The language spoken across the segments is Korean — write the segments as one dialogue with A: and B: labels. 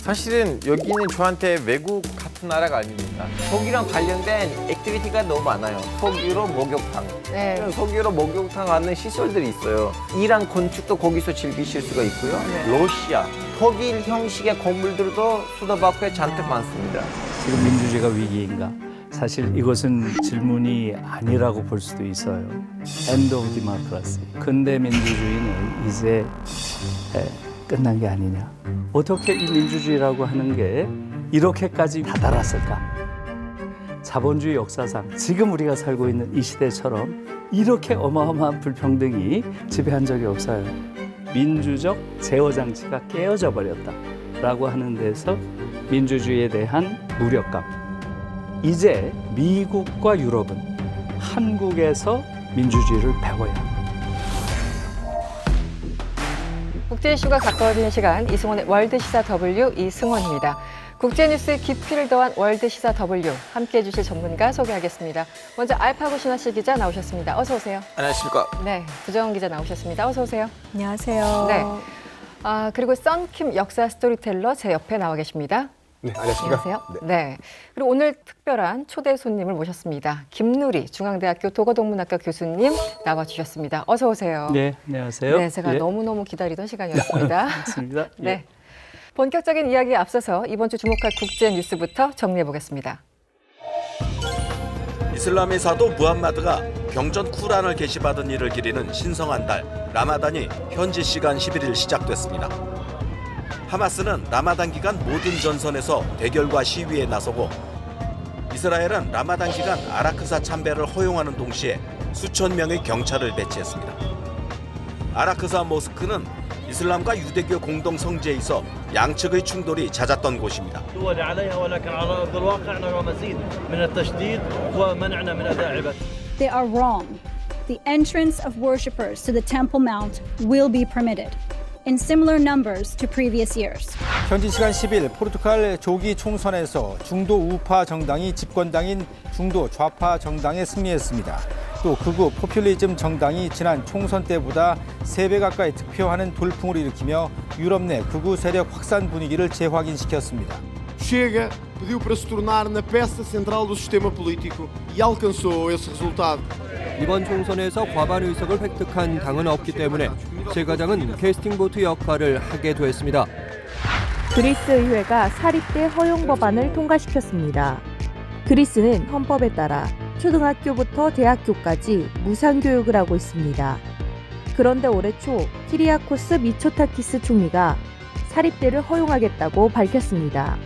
A: 사실은 여기는 저한테 외국 같은 나라가 아닙니다.
B: 석유랑 관련된 액티비티가 너무 많아요. 석유로 목욕탕.
C: 네.
B: 석유로 목욕탕 하는 시설들이 있어요. 이란 건축도 거기서 즐기실 수가 있고요. 러시아, 독일 형식의 건물들도 수도바쿠에 잔뜩 많습니다.
D: 지금 민주주의가 위기인가? 사실 이것은 질문이 아니라고 볼 수도 있어요. End of democracy. 근대 민주주의는 이제 끝난 게 아니냐. 어떻게 이 민주주의라고 하는 게 이렇게까지 다다랐을까? 자본주의 역사상 지금 우리가 살고 있는 이 시대처럼 이렇게 어마어마한 불평등이 지배한 적이 없어요. 민주적 제어 장치가 깨어져 버렸다라고 하는 데서 민주주의에 대한 무력감. 이제 미국과 유럽은 한국에서 민주주의를 배워야 합니다.
C: 국제 이슈가 가까워지는 시간, 이승원의 월드시사 W 이승원입니다. 국제뉴스의 깊이를 더한 월드시사 W, 함께해 주실 전문가 소개하겠습니다. 먼저 알파고 신하씨 기자 나오셨습니다. 어서 오세요.
B: 안녕하십니까.
C: 네, 부정은 기자 나오셨습니다. 어서 오세요.
E: 안녕하세요.
C: 네. 그리고 썬킴 역사 스토리텔러 제 옆에 나와 계십니다.
F: 네, 안녕하십니까.
C: 안녕하세요. 네. 그리고 오늘 특별한 초대 손님을 모셨습니다. 김누리 중앙대학교 도거동문학과 교수님 나와주셨습니다. 어서 오세요.
D: 네, 안녕하세요.
C: 네, 제가 너무너무 기다리던 시간이었습니다.
D: 맞습니다.
C: 네. 본격적인 이야기에 앞서서 이번 주 주목할 국제 뉴스부터 정리해 보겠습니다.
G: 이슬람의 사도 무함마드가 병전 쿠란을 게시받은 일을 기리는 신성한 달 라마단이 현지 시간 11일 시작됐습니다. 하마스는 라마단 기간 모든 전선에서 대결과 시위에 나서고 이스라엘은 라마단 기간 아라크사 참배를 허용하는 동시에 수천 명의 경찰을 배치했습니다. 아라크사 모스크는 이슬람과 유대교 공동 성지에 있어 양측의 충돌이 잦았던 곳입니다.
H: They are wrong. The entrance of worshippers to the Temple Mount will be permitted in similar numbers to previous years.
I: 현지 시간 10일 포르투갈 조기 총선에서 중도 우파 정당이 집권당인 중도 좌파 정당에 승리했습니다. 또 극우 포퓰리즘 정당이 지난 총선 때보다 3배 가까이 득표하는 돌풍을 일으키며 유럽 내 극우 세력 확산 분위기를 재확인시켰습니다.
J: Chega pediu para se tornar na peça central do sistema político e alcançou esse resultado.
K: 이번 총선에서 과반 의석을 획득한 당은 없기 때문에 제과장은 캐스팅 보트 역할을 하게 됐습니다.
E: 그리스 의회가 사립대 허용 법안을 통과시켰습니다. 그리스는 헌법에 따라 초등학교부터 대학교까지 무상교육을 하고 있습니다. 그런데 올해 초 키리아코스 미초타키스 총리가 사립대를 허용하겠다고 밝혔습니다.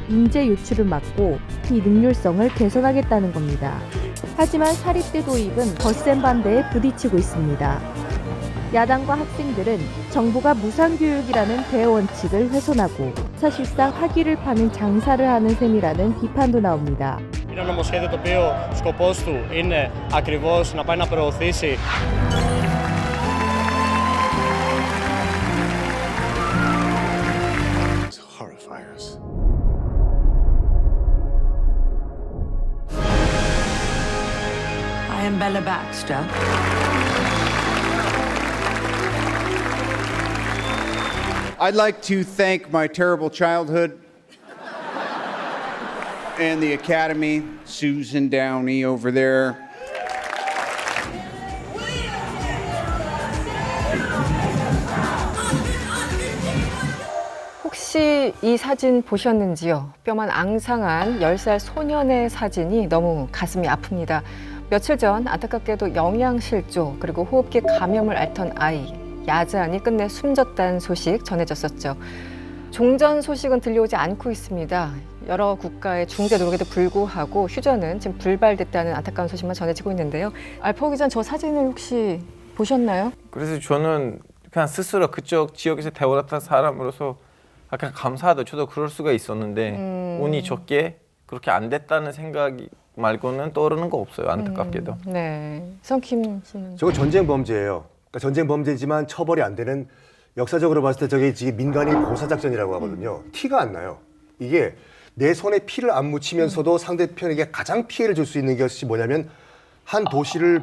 E: 인재 유출을 막고 비능률성을 개선하겠다는 겁니다. 하지만 사립대 도입은 거센 반대에 부딪히고 있습니다. 야당과 학생들은 정부가 무상교육이라는 대원칙을 훼손하고 사실상 학위를 파는 장사를 하는 셈이라는 비판도 나옵니다.
L: Είναι ένα νομοσχέδιο το οποίο σκοπός του είναι ακριβώς να πάει να προωθήσει
M: I am Bella Baxter.
N: I'd like to thank my terrible childhood and the Academy, Susan Downey over there.
C: 혹시 이 사진 보셨는지요? 뼈만 앙상한 10살 소년의 사진이 너무 가슴이 아픕니다. 며칠 전 안타깝게도 영양실조 그리고 호흡기 감염을 앓던 아이 야잔이 끝내 숨졌다는 소식 전해졌었죠. 종전 소식은 들려오지 않고 있습니다. 여러 국가의 중재 노력에도 불구하고 휴전은 지금 불발됐다는 안타까운 소식만 전해지고 있는데요. 알파고 기자는 저 사진을 혹시 보셨나요?
A: 그래서 저는 그냥 스스로 그쪽 지역에서 태어났던 사람으로서 그냥 감사하다. 저도 그럴 수가 있었는데 운이 좋게 그렇게 안 됐다는 생각이 말고는 떠오르는 거 없어요. 안타깝게도.
C: 네, 썬킴 씨는?
F: 저거 전쟁 범죄예요. 그러니까 전쟁 범죄지만 처벌이 안 되는 역사적으로 봤을 때 저게 지금 민간인 고사작전이라고 하거든요. 티가 안 나요. 이게 내 손에 피를 안 묻히면서도 상대편에게 가장 피해를 줄 수 있는 것이 뭐냐면 한 도시를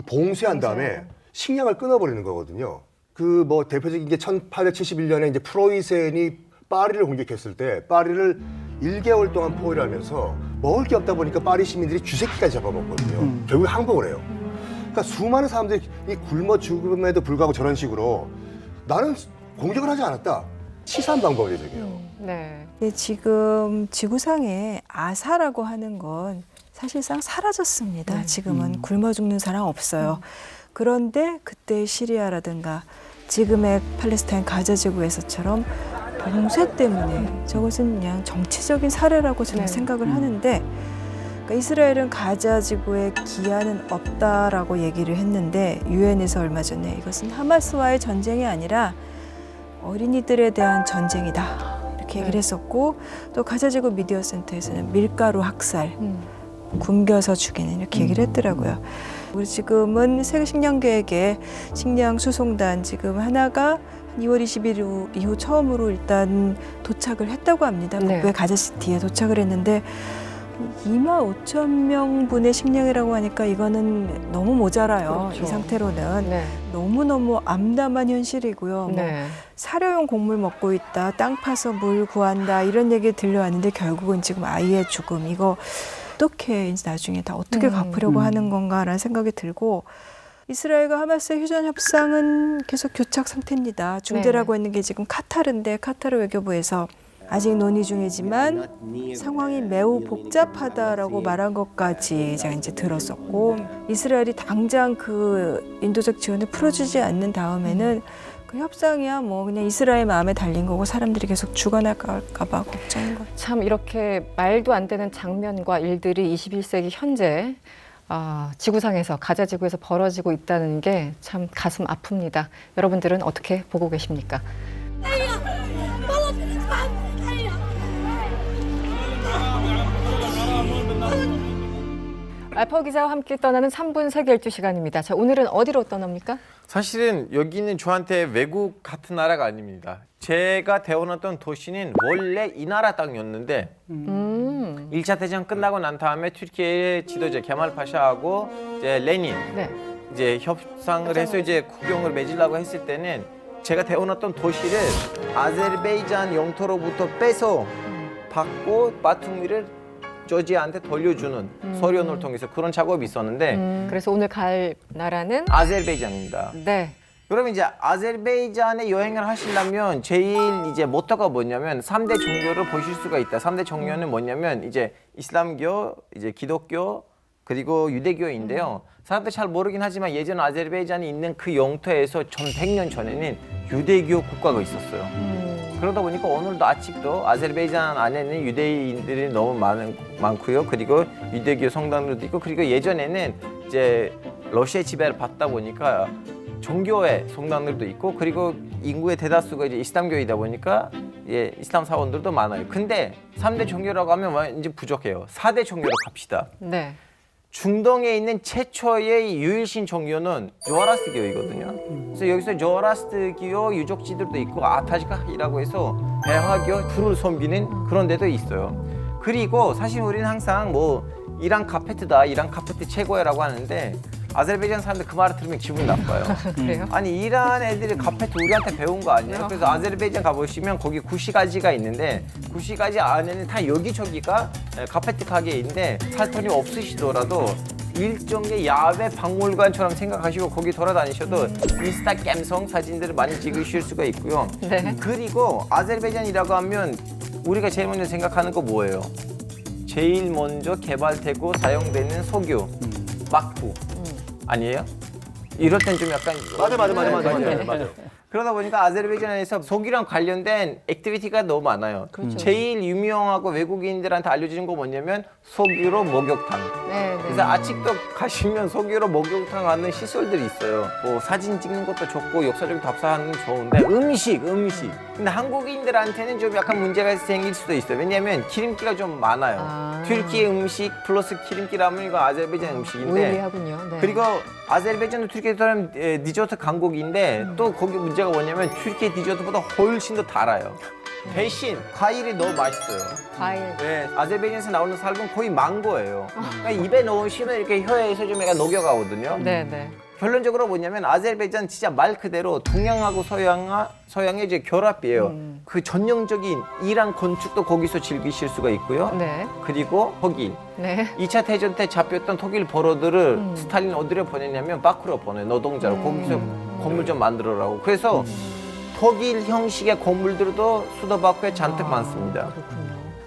F: 봉쇄한 다음에 식량을 끊어버리는 거거든요. 그 뭐 대표적인 게 1871년에 이제 프로이센이 파리를 공격했을 때 파리를 1개월 동안 포위를 하면서 먹을 게 없다 보니까 파리 시민들이 쥐새끼까지 잡아먹거든요. 결국 항복을 해요. 그러니까 수많은 사람들이 굶어 죽음에도 불구하고 저런 식으로 나는 공격을 하지 않았다. 치사한 방법이에요, 저게요.
C: 네.
O: 지금 지구상에 아사라고 하는 건 사실상 사라졌습니다. 지금은 굶어 죽는 사람 없어요. 그런데 그때 시리아라든가 지금의 팔레스타인 가자 지구에서처럼 봉쇄 때문에 저것은 그냥 정치적인 사례라고 저는 생각을 하는데, 그러니까 이스라엘은 가자 지구에 기한은 없다라고 얘기를 했는데 유엔에서 얼마 전에 이것은 하마스와의 전쟁이 아니라 어린이들에 대한 전쟁이다 이렇게 얘기를 했었고, 또 가자지구 미디어 센터에서는 밀가루 학살, 굶겨서 죽이는 이렇게 얘기를 했더라고요. 그리고 지금은 세계 식량 계획에 식량 수송단 지금 하나가 2월 20일 이후 처음으로 일단 도착을 했다고 합니다. 북부의 가자시티에 도착을 했는데 25,000명분의 식량이라고 하니까 이거는 너무 모자라요.
C: 그렇죠.
O: 이 상태로는 너무너무 암담한 현실이고요. 뭐 사료용 곡물 먹고 있다, 땅 파서 물 구한다 이런 얘기 들려왔는데 결국은 지금 아이의 죽음, 이거 어떻게 이제 나중에 다 어떻게 갚으려고 하는 건가라는 생각이 들고, 이스라엘과 하마스의 휴전 협상은 계속 교착 상태입니다. 중재라고 했는 게 지금 카타르인데 카타르 외교부에서 아직 논의 중이지만 상황이 매우 복잡하다라고 말한 것까지 제가 이제 들었었고, 이스라엘이 당장 그 인도적 지원을 풀어주지 않는 다음에는 그 협상이야 뭐 그냥 이스라엘 마음에 달린 거고 사람들이 계속 죽어나갈까 봐 걱정인 거죠.
C: 참 이렇게 말도 안 되는 장면과 일들이 21세기 현재 지구상에서 가자 지구에서 벌어지고 있다는 게 참 가슴 아픕니다. 여러분들은 어떻게 보고 계십니까? 알파 기자와 함께 떠나는 3분 세계 12시간입니다. 자, 오늘은 어디로 떠납니까?
A: 사실은 여기는 저한테 외국 같은 나라가 아닙니다. 제가 태어났던 도시는 원래 이 나라 땅이었는데 1차 대전 끝나고 난 다음에 튀르키예 지도자 케말 파샤하고 이제 레닌 이제 협상을 해서 이제 국경을 맺으려고 했을 때는 제가 태어났던 도시를 아제르바이잔 영토로부터 빼서 받고 바투미를 조지아한테 돌려주는 서련을 통해서 그런 작업이 있었는데
C: 그래서 오늘 갈 나라는
A: 아제르바이잔입니다.
C: 네.
A: 그러면 이제 아제르바이잔에 여행을 하시려면 제일 이제 모토가 뭐냐면 3대 종교를 보실 수가 있다. 3대 종교는 뭐냐면 이제 이슬람교, 이제 기독교, 그리고 유대교인데요. 사람들 잘 모르긴 하지만 예전 아제르바이잔이 있는 그 영토에서 1100년 전에는 유대교 국가가 있었어요. 그러다 보니까 오늘도 아직도 아제르바이잔 안에는 유대인들이 너무 많고요. 그리고 유대교 성당들도 있고, 그리고 예전에는 이제 러시아 지배를 받다 보니까 종교의 성당들도 있고, 그리고 인구의 대다수가 이제 이슬람교이다 보니까 이슬람 사원들도 많아요. 근데 3대 종교라고 하면 이제 부족해요. 4대 종교로 갑시다.
C: 네.
A: 중동에 있는 최초의 유일신 종교는 조라스트교이거든요. 그래서 여기서 조라스트교 유적지들도 있고 아타지카이라고 해서 배화교 불을 섬기는 그런 데도 있어요. 그리고 사실 우리는 항상 뭐 이란 카페트다, 이란 카페트 최고야라고 하는데 아제르바이잔 사람들 그 말을 들으면 기분 나빠요.
C: 그래요?
A: 아니 이란 애들이 카페트 우리한테 배운 거 아니에요? 그래서 아제르바이잔 가보시면 거기 구시가지가 있는데 구시가지 안에는 다 여기저기가 카페트 가게인데 살 돈이 없으시더라도 일종의 야외 박물관처럼 생각하시고 거기 돌아다니셔도 인스타 감성 사진들을 많이 찍으실 수가 있고요.
C: 네.
A: 그리고 아제르바이잔이라고 하면 우리가 제일 먼저 생각하는 거 뭐예요? 제일 먼저 개발되고 사용되는 석유, 막구. 아니에요? 이럴 땐 좀 약간
F: 맞아.
A: 그러다 보니까 아제르바이잔에서 석유랑 관련된 액티비티가 너무 많아요. 제일 유명하고 외국인들한테 알려지는 거 뭐냐면 석유로 목욕탕. 그래서 아직도 가시면 석유로 목욕탕 하는 시설들이 있어요. 뭐 사진 찍는 것도 좋고 역사적인 답사하는 건 좋은데 음식. 근데 한국인들한테는 좀 약간 문제가 생길 수도 있어요. 왜냐하면 기름기가 좀 많아요. 튀르키예 음식 플러스 기름기라면 이거 아제르바이잔 음식인데.
C: 오일리하군요. 네.
A: 그리고 아제르바이잔도 튀르키예처럼 디저트 강국인데 또 거기 문제가 뭐냐면 튀르키예 디저트보다 훨씬 더 달아요. 대신 과일이 너무 맛있어요.
C: 과일.
A: 네, 아제르바이잔에서 나오는 살은 거의 망고예요. 그러니까 입에 넣으시면 이렇게 혀에서 좀 약간 녹여가거든요.
C: 네네.
B: 결론적으로 뭐냐면 아제르바이잔 진짜 말 그대로 동양하고 서양의 이제 결합이에요. 그 전형적인 이란 건축도 거기서 즐기실 수가 있고요.
C: 네.
B: 그리고 독일.
C: 네.
B: 2차 대전 때 잡혔던 독일 포로들을 스탈린 어디로 보냈냐면 밖으로 보내 노동자로 거기서 건물 좀 만들어라고. 그래서 독일 형식의 건물들도 수도바쿠에 잔뜩 많습니다.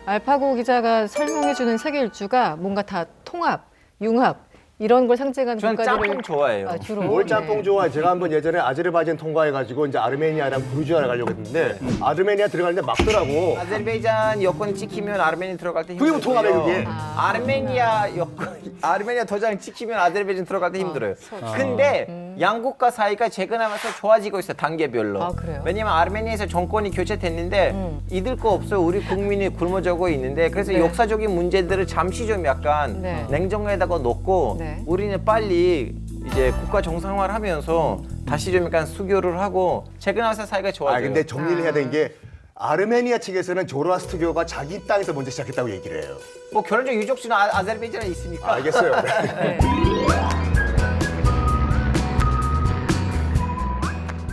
C: 알파고 기자가 설명해주는 세계 일주가 뭔가 다 통합, 융합 이런 걸 상징하는
B: 저는
C: 국가들을
B: 짬뽕 좋아해요.
C: 주로
F: 뭘 짬뽕 좋아해? 제가 한번 예전에 아제르바이잔 통과해가지고 이제 아르메니아랑 그루지아를 가려고 했는데 아르메니아 들어가는데 막더라고.
B: 아제르바이잔 여권 찍히면 아르메니아 들어갈 때
F: 그게
B: 힘들어요.
F: 뭐 통합이에요, 그게?
B: 아르메니아 여권, 아르메니아 도장 찍히면 아제르바이잔 들어갈 때 힘들어요. 근데 양국가 사이가 최근에 와서 좋아지고 있어요, 단계별로.
C: 아, 그래요?
B: 왜냐면 아르메니아에서 정권이 교체됐는데 잊을 거 없어요. 우리 국민이 굶어져고 있는데 그래서
C: 네.
B: 역사적인 문제들을 잠시 좀 약간
C: 네.
B: 냉정에다가 놓고
C: 네.
B: 우리는 빨리 이제 국가 정상화를 하면서 다시 좀 약간 수교를 하고 최근에 와서 사이가 좋아져요.
F: 근데 정리를 해야 되는 게 아르메니아 측에서는 조로아스트교가 자기 땅에서 먼저 시작했다고 얘기를 해요.
B: 뭐 결혼적 유족수는 아제르바이잔에 있으니까.
F: 알겠어요.
C: 네.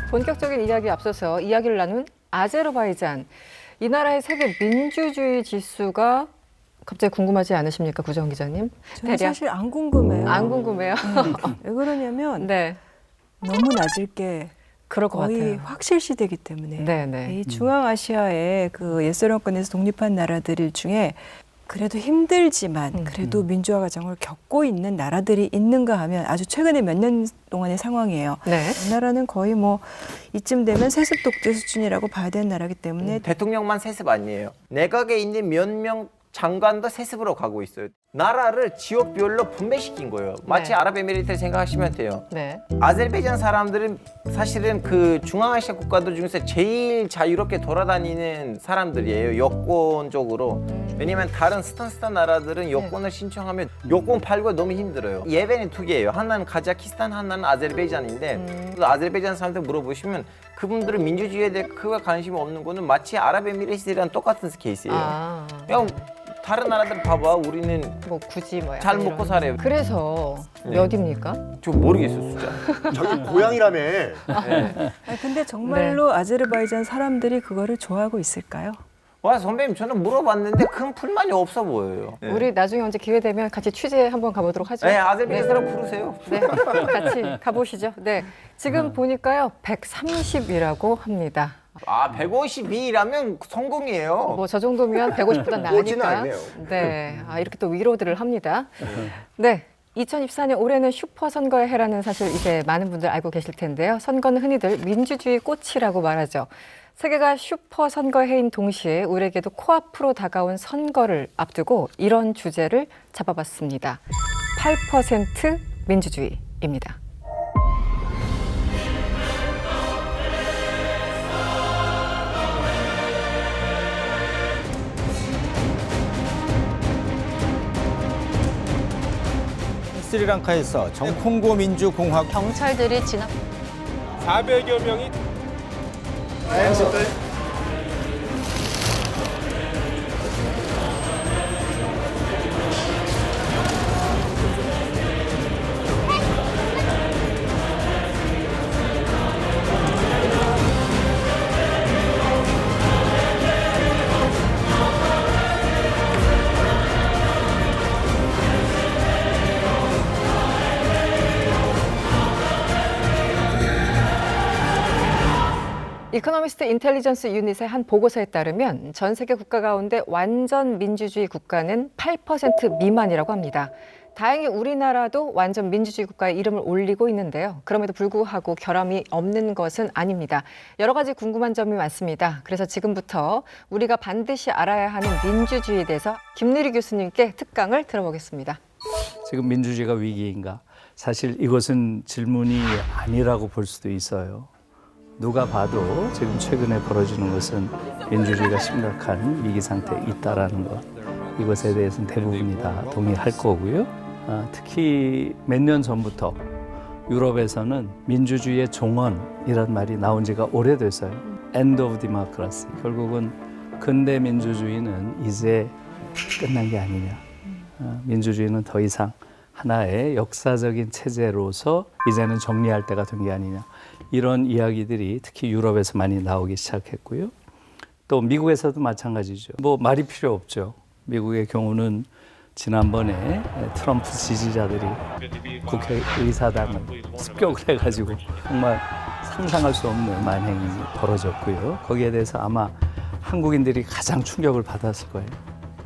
C: 본격적인 이야기 앞서서 이야기를 나눈 아제르바이잔. 이 나라의 세계 민주주의 지수가 갑자기 궁금하지 않으십니까, 구정 기자님?
O: 저는 사실 안 궁금해요.
C: 안 궁금해요.
O: 왜 그러냐면
C: 네.
O: 너무 낮을 게
C: 그럴 것
O: 거의
C: 같아요.
O: 확실시되기 때문에
C: 네, 네.
O: 이 중앙아시아의 그 옛소련권에서 독립한 나라들 중에 그래도 힘들지만 그래도 민주화 과정을 겪고 있는 나라들이 있는가 하면 아주 최근에 몇 년 동안의 상황이에요.
C: 네.
O: 이 나라는 거의 뭐 이쯤 되면 세습 독재 수준이라고 봐야 되는 나라기 때문에
B: 대통령만 세습 아니에요. 내각에 있는 몇 명 장관도 세습으로 가고 있어요. 나라를 지역별로 분배시킨 거예요. 마치
C: 네.
B: 아랍에미리트를 생각하시면 돼요.
C: 네.
B: 아제르바이잔 사람들은 사실은 그 중앙아시아 국가들 중에서 제일 자유롭게 돌아다니는 사람들이에요. 여권적으로. 왜냐면 다른 스탄 나라들은 여권을 신청하면 여권 팔기가 너무 힘들어요. 예외는 두 개예요. 하나는 카자흐스탄, 하나는 아제르바이잔인데 아제르바이잔 사람들 물어보시면 그분들은 민주주의에 대해 크게 관심이 없는 거는 마치 아랍에미리트랑 똑같은 케이스예요.
C: 아.
B: 그냥 다른 나라들 봐봐. 우리는
C: 뭐 굳이 뭐
B: 잘
C: 약간
B: 먹고
C: 이런.
B: 살아요.
C: 그래서
B: 네.
C: 몇입니까?
B: 저 모르겠어요, 숫자.
F: 저기 고향이라며.
O: 근데 정말로 아제르바이잔 사람들이 그거를 좋아하고 있을까요?
B: 와, 선배님 저는 물어봤는데 큰 불만이 없어 보여요.
C: 우리 나중에 언제 기회 되면 같이 취재 한번 가보도록 하죠.
B: 네, 아제르바이잔 사람 부르세요.
C: 네, 같이 가보시죠. 네, 지금 보니까요 130이라고 합니다.
B: 아, 152라면 성공이에요.
C: 뭐 저 정도면 150보다
F: 오지는
C: 나으니까.
F: 않네요.
C: 네, 이렇게 또 위로들을 합니다. 네. 2024년 올해는 슈퍼 선거의 해라는 사실 이제 많은 분들 알고 계실 텐데요. 선거는 흔히들 민주주의 꽃이라고 말하죠. 세계가 슈퍼 선거의 해인 동시에 우리에게도 코앞으로 다가온 선거를 앞두고 이런 주제를 잡아봤습니다. 8% 민주주의입니다.
I: 스리랑카에서 정콩고 민주공화국
P: 경찰들이 진압
L: 400여 명이
C: 이코노미스트 인텔리전스 유닛의 한 보고서에 따르면 전 세계 국가 가운데 완전 민주주의 국가는 8% 미만이라고 합니다. 다행히 우리나라도 완전 민주주의 국가의 이름을 올리고 있는데요. 그럼에도 불구하고 결함이 없는 것은 아닙니다. 여러 가지 궁금한 점이 많습니다. 그래서 지금부터 우리가 반드시 알아야 하는 민주주의에 대해서 김누리 교수님께 특강을 들어보겠습니다.
D: 지금 민주주의가 위기인가? 사실 이것은 질문이 아니라고 볼 수도 있어요. 누가 봐도 지금 최근에 벌어지는 것은 민주주의가 심각한 위기 상태에 있다라는 것. 이것에 대해서는 대부분이 다 동의할 거고요. 특히 몇 년 전부터 유럽에서는 민주주의의 종언이라는 말이 나온 지가 오래됐어요. End of democracy. 결국은 근대 민주주의는 이제 끝난 게 아니냐. 민주주의는 더 이상 하나의 역사적인 체제로서 이제는 정리할 때가 된 게 아니냐. 이런 이야기들이 특히 유럽에서 많이 나오기 시작했고요. 또 미국에서도 마찬가지죠. 뭐 말이 필요 없죠. 미국의 경우는 지난번에 트럼프 지지자들이 국회의사당을 습격을 해가지고 정말 상상할 수 없는 만행이 벌어졌고요. 거기에 대해서 아마 한국인들이 가장 충격을 받았을 거예요.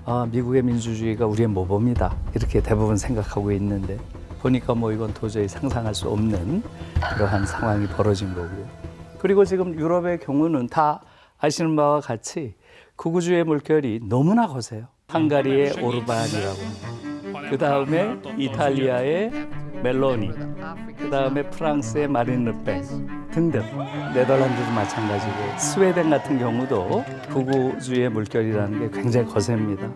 D: 아, 미국의 민주주의가 우리의 모범이다. 이렇게 대부분 생각하고 있는데 보니까 뭐 이건 도저히 상상할 수 없는 그러한 상황이 벌어진 거고요. 그리고 지금 유럽의 경우는 다 아시는 바와 같이 극우주의 물결이 너무나 거세요. 헝가리의 오르반이라고, 그 다음에 이탈리아의 멜로니, 그 다음에 프랑스의 마린 르펜 등등. 네덜란드도 마찬가지고 스웨덴 같은 경우도 극우주의 물결이라는 게 굉장히 거셉니다.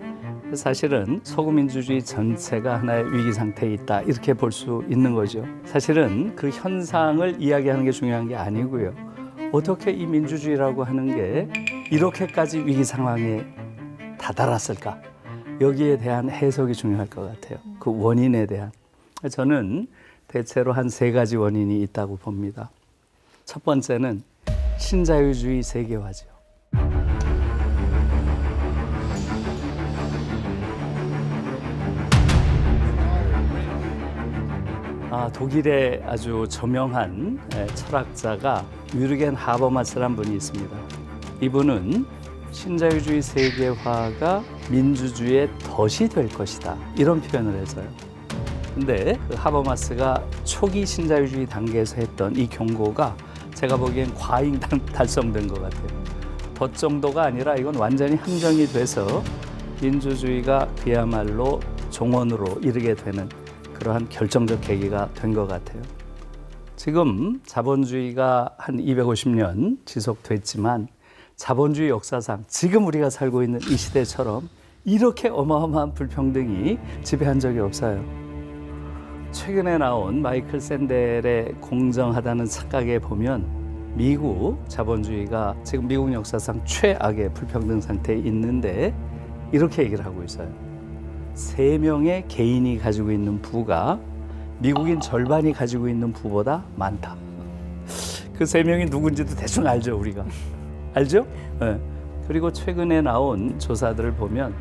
D: 사실은 서구민주주의 전체가 하나의 위기 상태에 있다 이렇게 볼 수 있는 거죠. 사실은 그 현상을 이야기하는 게 중요한 게 아니고요. 어떻게 이 민주주의라고 하는 게 이렇게까지 위기 상황에 다다랐을까? 여기에 대한 해석이 중요할 것 같아요. 그 원인에 대한. 저는 대체로 한 3가지 원인이 있다고 봅니다. 첫 번째는 신자유주의 세계화죠. 독일의 아주 저명한 철학자가 유르겐 하버마스라는 분이 있습니다. 이분은 신자유주의 세계화가 민주주의의 덫이 될 것이다. 이런 표현을 해서요. 근데 그 하버마스가 초기 신자유주의 단계에서 했던 이 경고가 제가 보기엔 과잉 달성된 것 같아요. 덫 정도가 아니라 이건 완전히 함정이 돼서 민주주의가 그야말로 종언으로 이르게 되는 그러한 결정적 계기가 된 것 같아요. 지금 자본주의가 한 250년 지속됐지만 자본주의 역사상 지금 우리가 살고 있는 이 시대처럼 이렇게 어마어마한 불평등이 지배한 적이 없어요. 최근에 나온 마이클 샌델의 공정하다는 착각에 보면 미국 자본주의가 지금 미국 역사상 최악의 불평등 상태에 있는데 이렇게 얘기를 하고 있어요. 3명의 개인이 가지고 있는 부가 미국인 절반이 가지고 있는 부보다 많다. 그 3명이 누군지도 대충 알죠, 우리가. 알죠? 네. 그리고 최근에 나온 조사들을 보면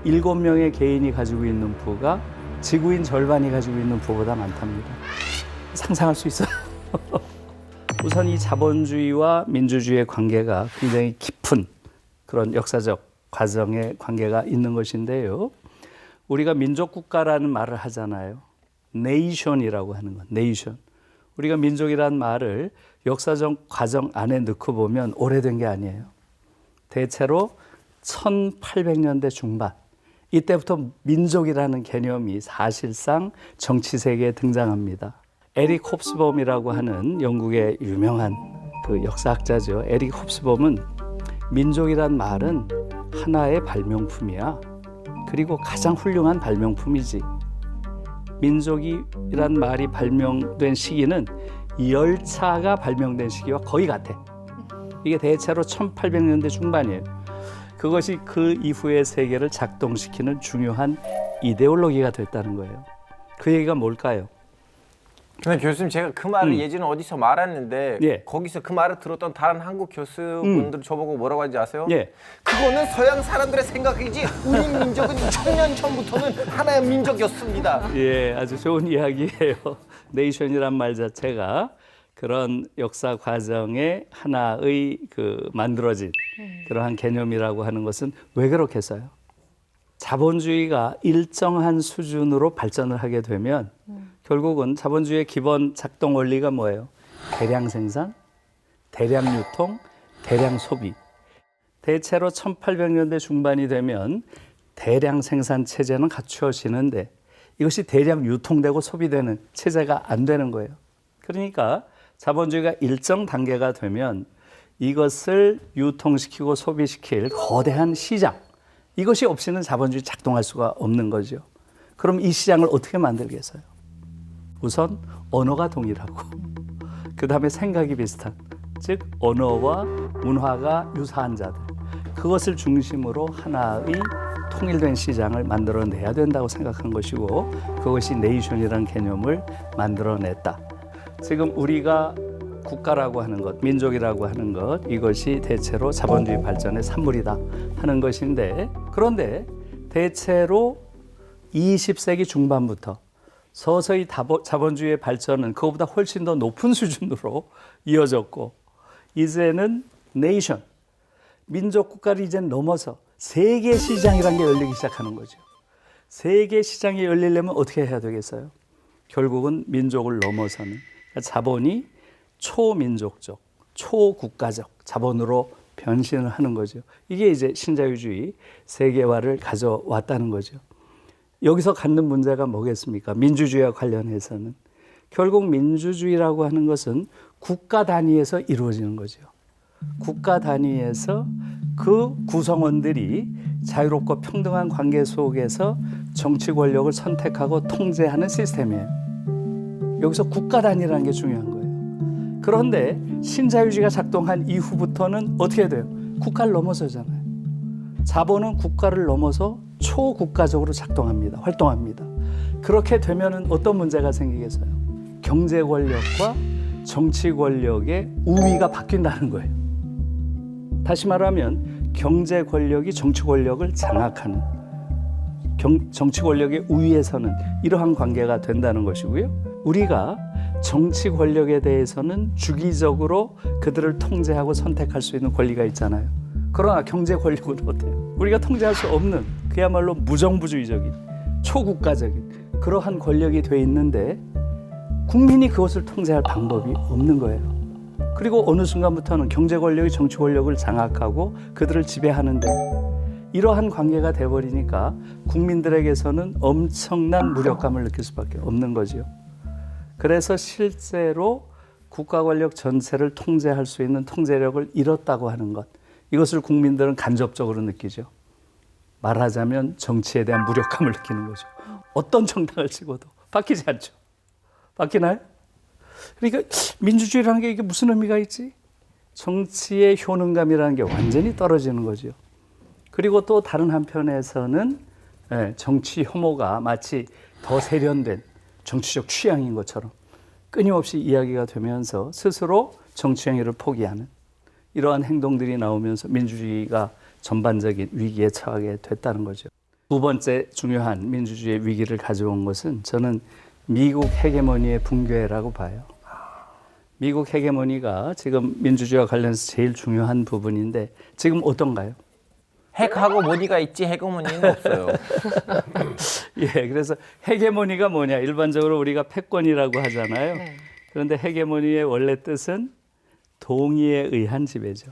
D: 7명의 개인이 가지고 있는 부가 지구인 절반이 가지고 있는 부보다 많답니다. 상상할 수 있어요. 우선 이 자본주의와 민주주의의 관계가 굉장히 깊은 그런 역사적 과정의 관계가 있는 것인데요. 우리가 민족국가라는 말을 하잖아요. 네이션이라고 하는 건, 네이션. 우리가 민족이라는 말을 역사적 과정 안에 넣고 보면 오래된 게 아니에요. 대체로 1800년대 중반, 이때부터 민족이라는 개념이 사실상 정치 세계에 등장합니다. 에릭 홉스범이라고 하는 영국의 유명한 그 역사학자죠. 에릭 홉스범은 민족이란 말은 하나의 발명품이야. 그리고 가장 훌륭한 발명품이지. 민족이란 말이 발명된 시기는 열차가 발명된 시기와 거의 같아. 이게 대체로 1800년대 중반이에요. 그것이 그 이후의 세계를 작동시키는 중요한 이데올로기가 됐다는 거예요. 그 얘기가 뭘까요?
B: 근데 교수님, 제가 그 말을 예전에 어디서 말했는데
D: 예.
B: 거기서 그 말을 들었던 다른 한국 교수분들 저보고 뭐라고 하는지 아세요?
D: 예.
B: 그거는 서양 사람들의 생각이지 우리 민족은 2000년 전부터는 하나의 민족이었습니다.
D: 예, 아주 좋은 이야기예요. 네이션이란 말 자체가 그런 역사 과정의 하나의 그 만들어진 그러한 개념이라고 하는 것은 왜 그렇겠어요? 자본주의가 일정한 수준으로 발전을 하게 되면 결국은 자본주의의 기본 작동 원리가 뭐예요? 대량 생산, 대량 유통, 대량 소비. 대체로 1800년대 중반이 되면 대량 생산 체제는 갖추어지는데 이것이 대량 유통되고 소비되는 체제가 안 되는 거예요. 그러니까 자본주의가 일정 단계가 되면 이것을 유통시키고 소비시킬 거대한 시장, 이것이 없이는 자본주의 작동할 수가 없는 거죠. 그럼 이 시장을 어떻게 만들겠어요? 우선 언어가 동일하고 그 다음에 생각이 비슷한, 즉 언어와 문화가 유사한 자들, 그것을 중심으로 하나의 통일된 시장을 만들어내야 된다고 생각한 것이고 그것이 네이션이라는 개념을 만들어냈다. 지금 우리가 국가라고 하는 것, 민족이라고 하는 것, 이것이 대체로 자본주의 발전의 산물이다 하는 것인데 그런데 대체로 20세기 중반부터 서서히 자본주의의 발전은 그것보다 훨씬 더 높은 수준으로 이어졌고 이제는 네이션, 민족 국가를 이제 넘어서 세계 시장이라는 게 열리기 시작하는 거죠. 세계 시장이 열리려면 어떻게 해야 되겠어요? 결국은 민족을 넘어서는 그러니까 자본이 초민족적, 초국가적 자본으로 변신을 하는 거죠. 이게 이제 신자유주의 세계화를 가져왔다는 거죠. 여기서 갖는 문제가 뭐겠습니까? 민주주의와 관련해서는 결국 민주주의라고 하는 것은 국가 단위에서 이루어지는 거죠. 국가 단위에서 그 구성원들이 자유롭고 평등한 관계 속에서 정치 권력을 선택하고 통제하는 시스템이에요. 여기서 국가 단위라는 게 중요한 거예요. 그런데 신자유주의가 작동한 이후부터는 어떻게 돼요? 국가를 넘어서잖아요. 자본은 국가를 넘어서 초국가적으로 작동합니다. 활동합니다. 그렇게 되면은 어떤 문제가 생기겠어요? 경제 권력과 정치 권력의 우위가 바뀐다는 거예요. 다시 말하면 경제 권력이 정치 권력을 장악하는 정치 권력의 우위에 서는 이러한 관계가 된다는 것이고요. 우리가 정치 권력에 대해서는 주기적으로 그들을 통제하고 선택할 수 있는 권리가 있잖아요. 그러나 경제 권력은 어때요? 우리가 통제할 수 없는 그야말로 무정부주의적인 초국가적인 그러한 권력이 돼 있는데 국민이 그것을 통제할 방법이 없는 거예요. 그리고 어느 순간부터는 경제 권력이 정치 권력을 장악하고 그들을 지배하는데 이러한 관계가 돼버리니까 국민들에게서는 엄청난 무력감을 느낄 수밖에 없는 거죠. 그래서 실제로 국가 권력 전체를 통제할 수 있는 통제력을 잃었다고 하는 것, 이것을 국민들은 간접적으로 느끼죠. 말하자면 정치에 대한 무력감을 느끼는 거죠. 어떤 정당을 찍어도 바뀌지 않죠. 바뀌나요? 그러니까 민주주의라는 게 이게 무슨 의미가 있지? 정치의 효능감이라는 게 완전히 떨어지는 거죠. 그리고 또 다른 한편에서는 정치 혐오가 마치 더 세련된 정치적 취향인 것처럼 끊임없이 이야기가 되면서 스스로 정치 행위를 포기하는 이러한 행동들이 나오면서 민주주의가 전반적인 위기에 처하게 됐다는 거죠. 두 번째 중요한 민주주의의 위기를 가져온 것은 저는 미국 헤게모니의 붕괴라고 봐요. 미국 헤게모니가 지금 민주주의와 관련해서 제일 중요한 부분인데 지금 어떤가요?
B: 핵하고 모니가 있지 헤게모니는 없어요.
D: 예, 그래서 헤게모니가 뭐냐? 일반적으로 우리가 패권이라고 하잖아요.
C: 네.
D: 그런데 헤게모니의 원래 뜻은 동의에 의한 지배죠.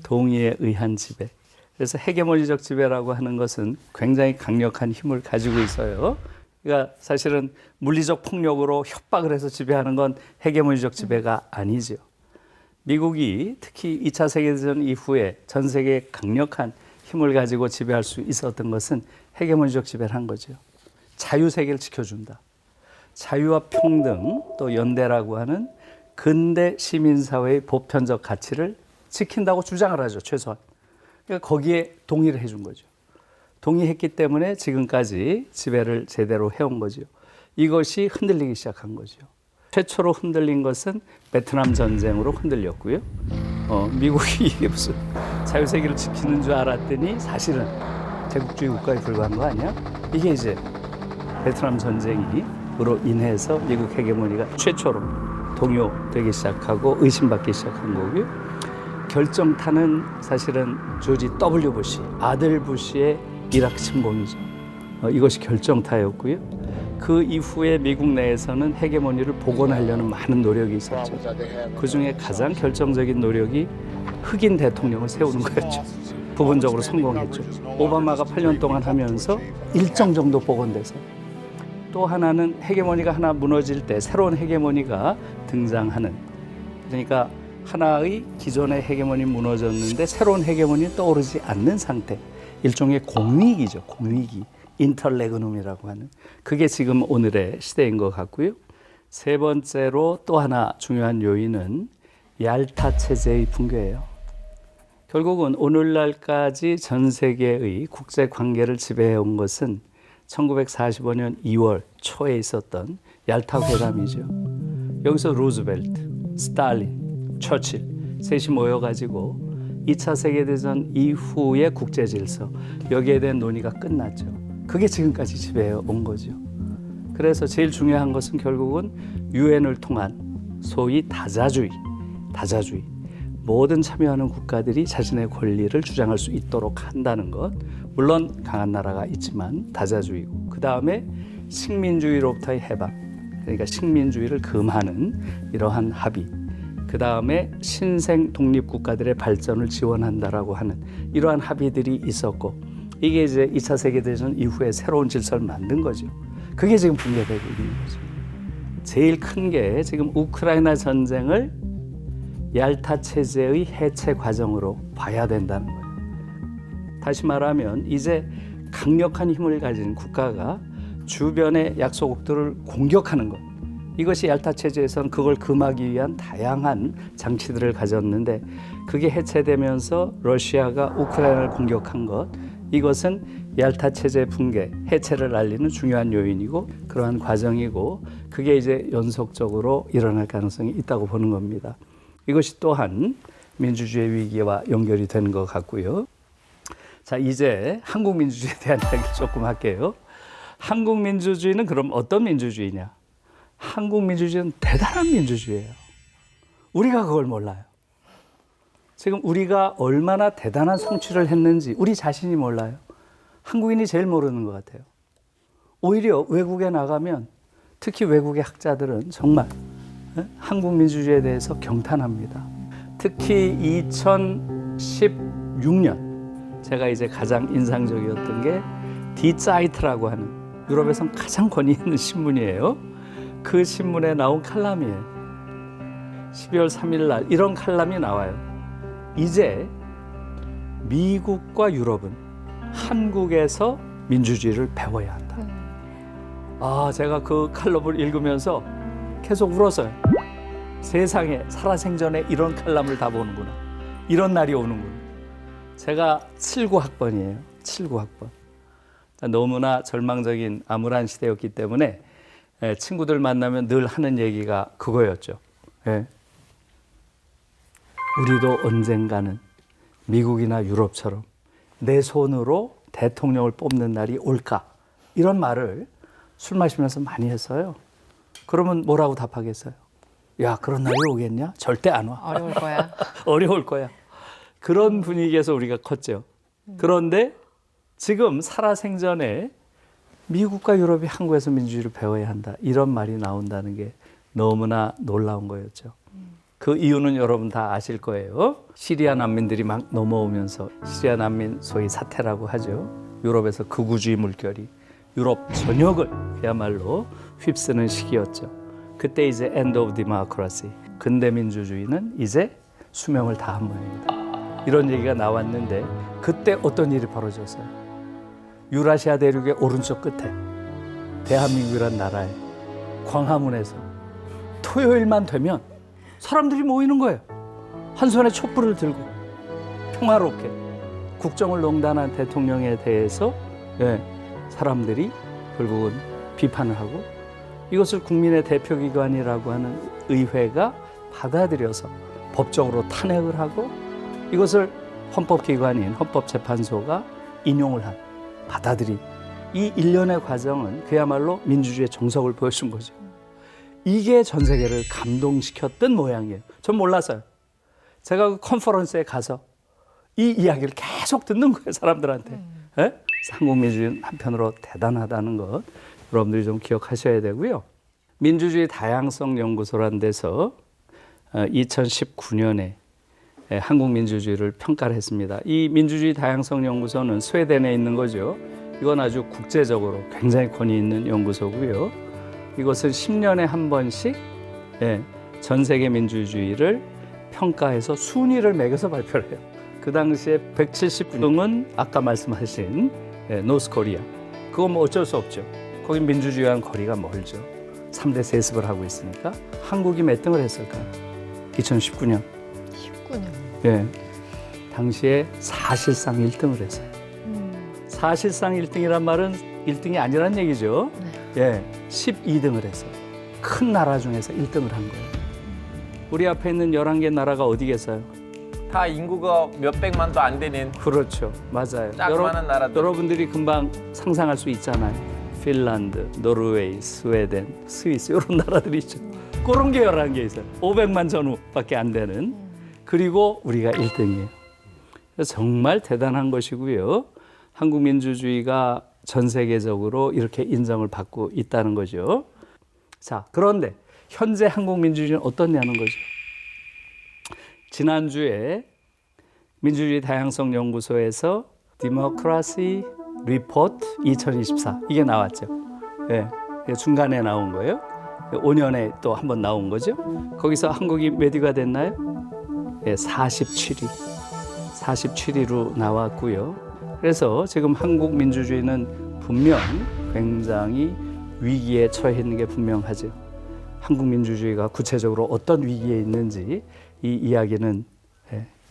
D: 동의에 의한 지배. 그래서 헤게모니적 지배라고 하는 것은 굉장히 강력한 힘을 가지고 있어요. 그러니까 사실은 물리적 폭력으로 협박을 해서 지배하는 건 헤게모니적 지배가 아니죠. 미국이 특히 2차 세계대전 이후에 전 세계에 강력한 힘을 가지고 지배할 수 있었던 것은 헤게모니적 지배를 한 거죠. 자유세계를 지켜준다. 자유와 평등 또 연대라고 하는 근대 시민사회의 보편적 가치를 지킨다고 주장을 하죠. 최소한. 그러니까 거기에 동의를 해준 거죠. 동의했기 때문에 지금까지 지배를 제대로 해온 거죠. 이것이 흔들리기 시작한 거죠. 최초로 흔들린 것은 베트남 전쟁으로 흔들렸고요. 미국이 이게 무슨 자유세계를 지키는 줄 알았더니 사실은 제국주의 국가에 불과한 거 아니야? 이게 이제 베트남 전쟁으로 인해서 미국 헤게모니가 최초로 동요되기 시작하고 의심받기 시작한 거고요. 결정타는 사실은 조지 W. 부시, 아들 부시의 이라크 침공이죠. 이것이 결정타였고요. 그 이후에 미국 내에서는 헤게모니를 복원하려는 많은 노력이 있었죠. 그중에 가장 결정적인 노력이 흑인 대통령을 세우는 거였죠. 부분적으로 성공했죠. 오바마가 8년 동안 하면서 일정 정도 복원돼서. 또 하나는 헤게모니가 하나 무너질 때 새로운 헤게모니가 등장하는, 그러니까 하나의 기존의 헤게모니 무너졌는데 새로운 헤게모니 떠오르지 않는 상태, 일종의 공위기죠. 공위기, 인터레그눔이라고 하는, 그게 지금 오늘의 시대인 것 같고요. 세 번째로 또 하나 중요한 요인은 얄타 체제의 붕괴예요. 결국은 오늘날까지 전 세계의 국제 관계를 지배해온 것은 1945년 2월 초에 있었던 얄타 회담이죠. 여기서 루즈벨트, 스탈린, 처칠 셋이 모여가지고 2차 세계대전 이후의 국제 질서, 여기에 대한 논의가 끝났죠. 그게 지금까지 지배해온 거죠. 그래서 제일 중요한 것은 결국은 유엔을 통한 소위 다자주의. 모든 참여하는 국가들이 자신의 권리를 주장할 수 있도록 한다는 것. 물론 강한 나라가 있지만 다자주의고, 그 다음에 식민주의로부터의 해방, 그러니까 식민주의를 금하는 이러한 합의, 그 다음에 신생 독립국가들의 발전을 지원한다라고 하는 이러한 합의들이 있었고, 이게 이제 2차 세계대전 이후에 새로운 질서를 만든 거죠. 그게 지금 붕괴되고 있는 거죠. 제일 큰 게 지금 우크라이나 전쟁을 얄타 체제의 해체 과정으로 봐야 된다는 거예요. 다시 말하면 이제 강력한 힘을 가진 국가가 주변의 약소국들을 공격하는 것, 이것이 얄타 체제에서는 그걸 금하기 위한 다양한 장치들을 가졌는데, 그게 해체되면서 러시아가 우크라이나를 공격한 것, 이것은 얄타 체제 붕괴, 해체를 알리는 중요한 요인이고 그러한 과정이고, 그게 이제 연속적으로 일어날 가능성이 있다고 보는 겁니다. 이것이 또한 민주주의 위기와 연결이 되는 것 같고요. 자, 이제 한국 민주주의에 대한 이야기를 조금 할게요. 한국 민주주의는 그럼 어떤 민주주의냐? 한국 민주주의는 대단한 민주주의예요. 우리가 그걸 몰라요. 지금 우리가 얼마나 대단한 성취를 했는지 우리 자신이 몰라요. 한국인이 제일 모르는 것 같아요. 오히려 외국에 나가면, 특히 외국의 학자들은 정말 한국 민주주의에 대해서 경탄합니다. 특히 2016년 제가 이제 가장 인상적이었던 게 디 자이트라고 하는 유럽에선 가장 권위 있는 신문이에요. 그 신문에 나온 칼럼이에요. 12월 3일 날 이런 칼럼이 나와요. 이제 미국과 유럽은 한국에서 민주주의를 배워야 한다. 제가 그 칼럼을 읽으면서 계속 울었어요. 세상에 살아생전에 이런 칼럼을 다 보는구나. 이런 날이 오는구나. 제가 79학번이에요. 79학번. 너무나 절망적인 암울한 시대였기 때문에 친구들 만나면 늘 하는 얘기가 그거였죠. 우리도 언젠가는 미국이나 유럽처럼 내 손으로 대통령을 뽑는 날이 올까? 이런 말을 술 마시면서 많이 했어요. 그러면 뭐라고 답하겠어요? 야, 그런 날이 오겠냐? 절대 안 와.
C: 어려울 거야.
D: 어려울 거야. 그런 분위기에서 우리가 컸죠. 그런데 지금 살아생전에 미국과 유럽이 한국에서 민주주의를 배워야 한다, 이런 말이 나온다는 게 너무나 놀라운 거였죠. 그 이유는 여러분 다 아실 거예요. 시리아 난민들이 막 넘어오면서, 시리아 난민 소위 사태라고 하죠. 유럽에서 극우주의 물결이 유럽 전역을 그야말로 휩쓰는 시기였죠. 그때 이제 end of democracy, 근대 민주주의는 이제 수명을 다한 모양이다, 이런 얘기가 나왔는데, 그때 어떤 일이 벌어졌어요? 유라시아 대륙의 오른쪽 끝에 대한민국이란 나라에 광화문에서 토요일만 되면 사람들이 모이는 거예요. 한 손에 촛불을 들고 평화롭게 국정을 농단한 대통령에 대해서 사람들이 결국은 비판을 하고, 이것을 국민의 대표기관이라고 하는 의회가 받아들여서 법적으로 탄핵을 하고, 이것을 헌법기관인 헌법재판소가 인용을 한, 받아들인 이 일련의 과정은 그야말로 민주주의의 정석을 보여준 거죠. 이게 전 세계를 감동시켰던 모양이에요. 전 몰랐어요. 제가 그 컨퍼런스에 가서 이 이야기를 계속 듣는 거예요, 사람들한테. 한국 민주주의는 한편으로 대단하다는 것 여러분들이 좀 기억하셔야 되고요. 민주주의 다양성 연구소라는 데서 2019년에 한국 민주주의를 평가를 했습니다. 이 민주주의 다양성 연구소는 스웨덴에 있는 거죠. 이건 아주 국제적으로 굉장히 권위 있는 연구소고요. 이것은 10년에 한 번씩 전 세계 민주주의를 평가해서 순위를 매겨서 발표를 해요. 그 당시에 170등은 아까 말씀하신 노스코리아. 그건 뭐 어쩔 수 없죠. 거긴 민주주의와는 거리가 멀죠. 3대 세습을 하고 있으니까. 한국이 몇 등을 했을까요? 2019년.
C: 19년.
D: 당시에 사실상 1등을 했어요. 사실상 1등이란 말은 1등이 아니란 얘기죠. 예, 12등을 했어요. 큰 나라 중에서 1등을 한 거예요. 우리 앞에 있는 11개 나라가 어디겠어요?
A: 다 인구가 몇백만도 안 되는
D: 그렇죠. 맞아요.
A: 작은 나라들.
D: 여러분들이 금방 상상할 수 있잖아요. 핀란드, 노르웨이, 스웨덴, 스위스 이런 나라들이 있죠. 그런 게 11개 있어요. 500만 전후밖에 안 되는. 그리고 우리가 1등이에요. 정말 대단한 것이고요. 한국 민주주의가 전 세계적으로 이렇게 인정을 받고 있다는 거죠. 자, 그런데 현재 한국 민주주의는 어떻냐는 거죠. 지난주에 민주주의 다양성 연구소에서 디모크라시 리포트 2024 이게 나왔죠. 예, 중간에 나온 거예요. 5년에 또 한 번 나온 거죠. 거기서 한국이 몇 위가 됐나요? 예, 47위. 47위로 나왔고요. 그래서 지금 한국 민주주의는 분명 굉장히 위기에 처해 있는 게 분명하죠. 한국 민주주의가 구체적으로 어떤 위기에 있는지 이 이야기는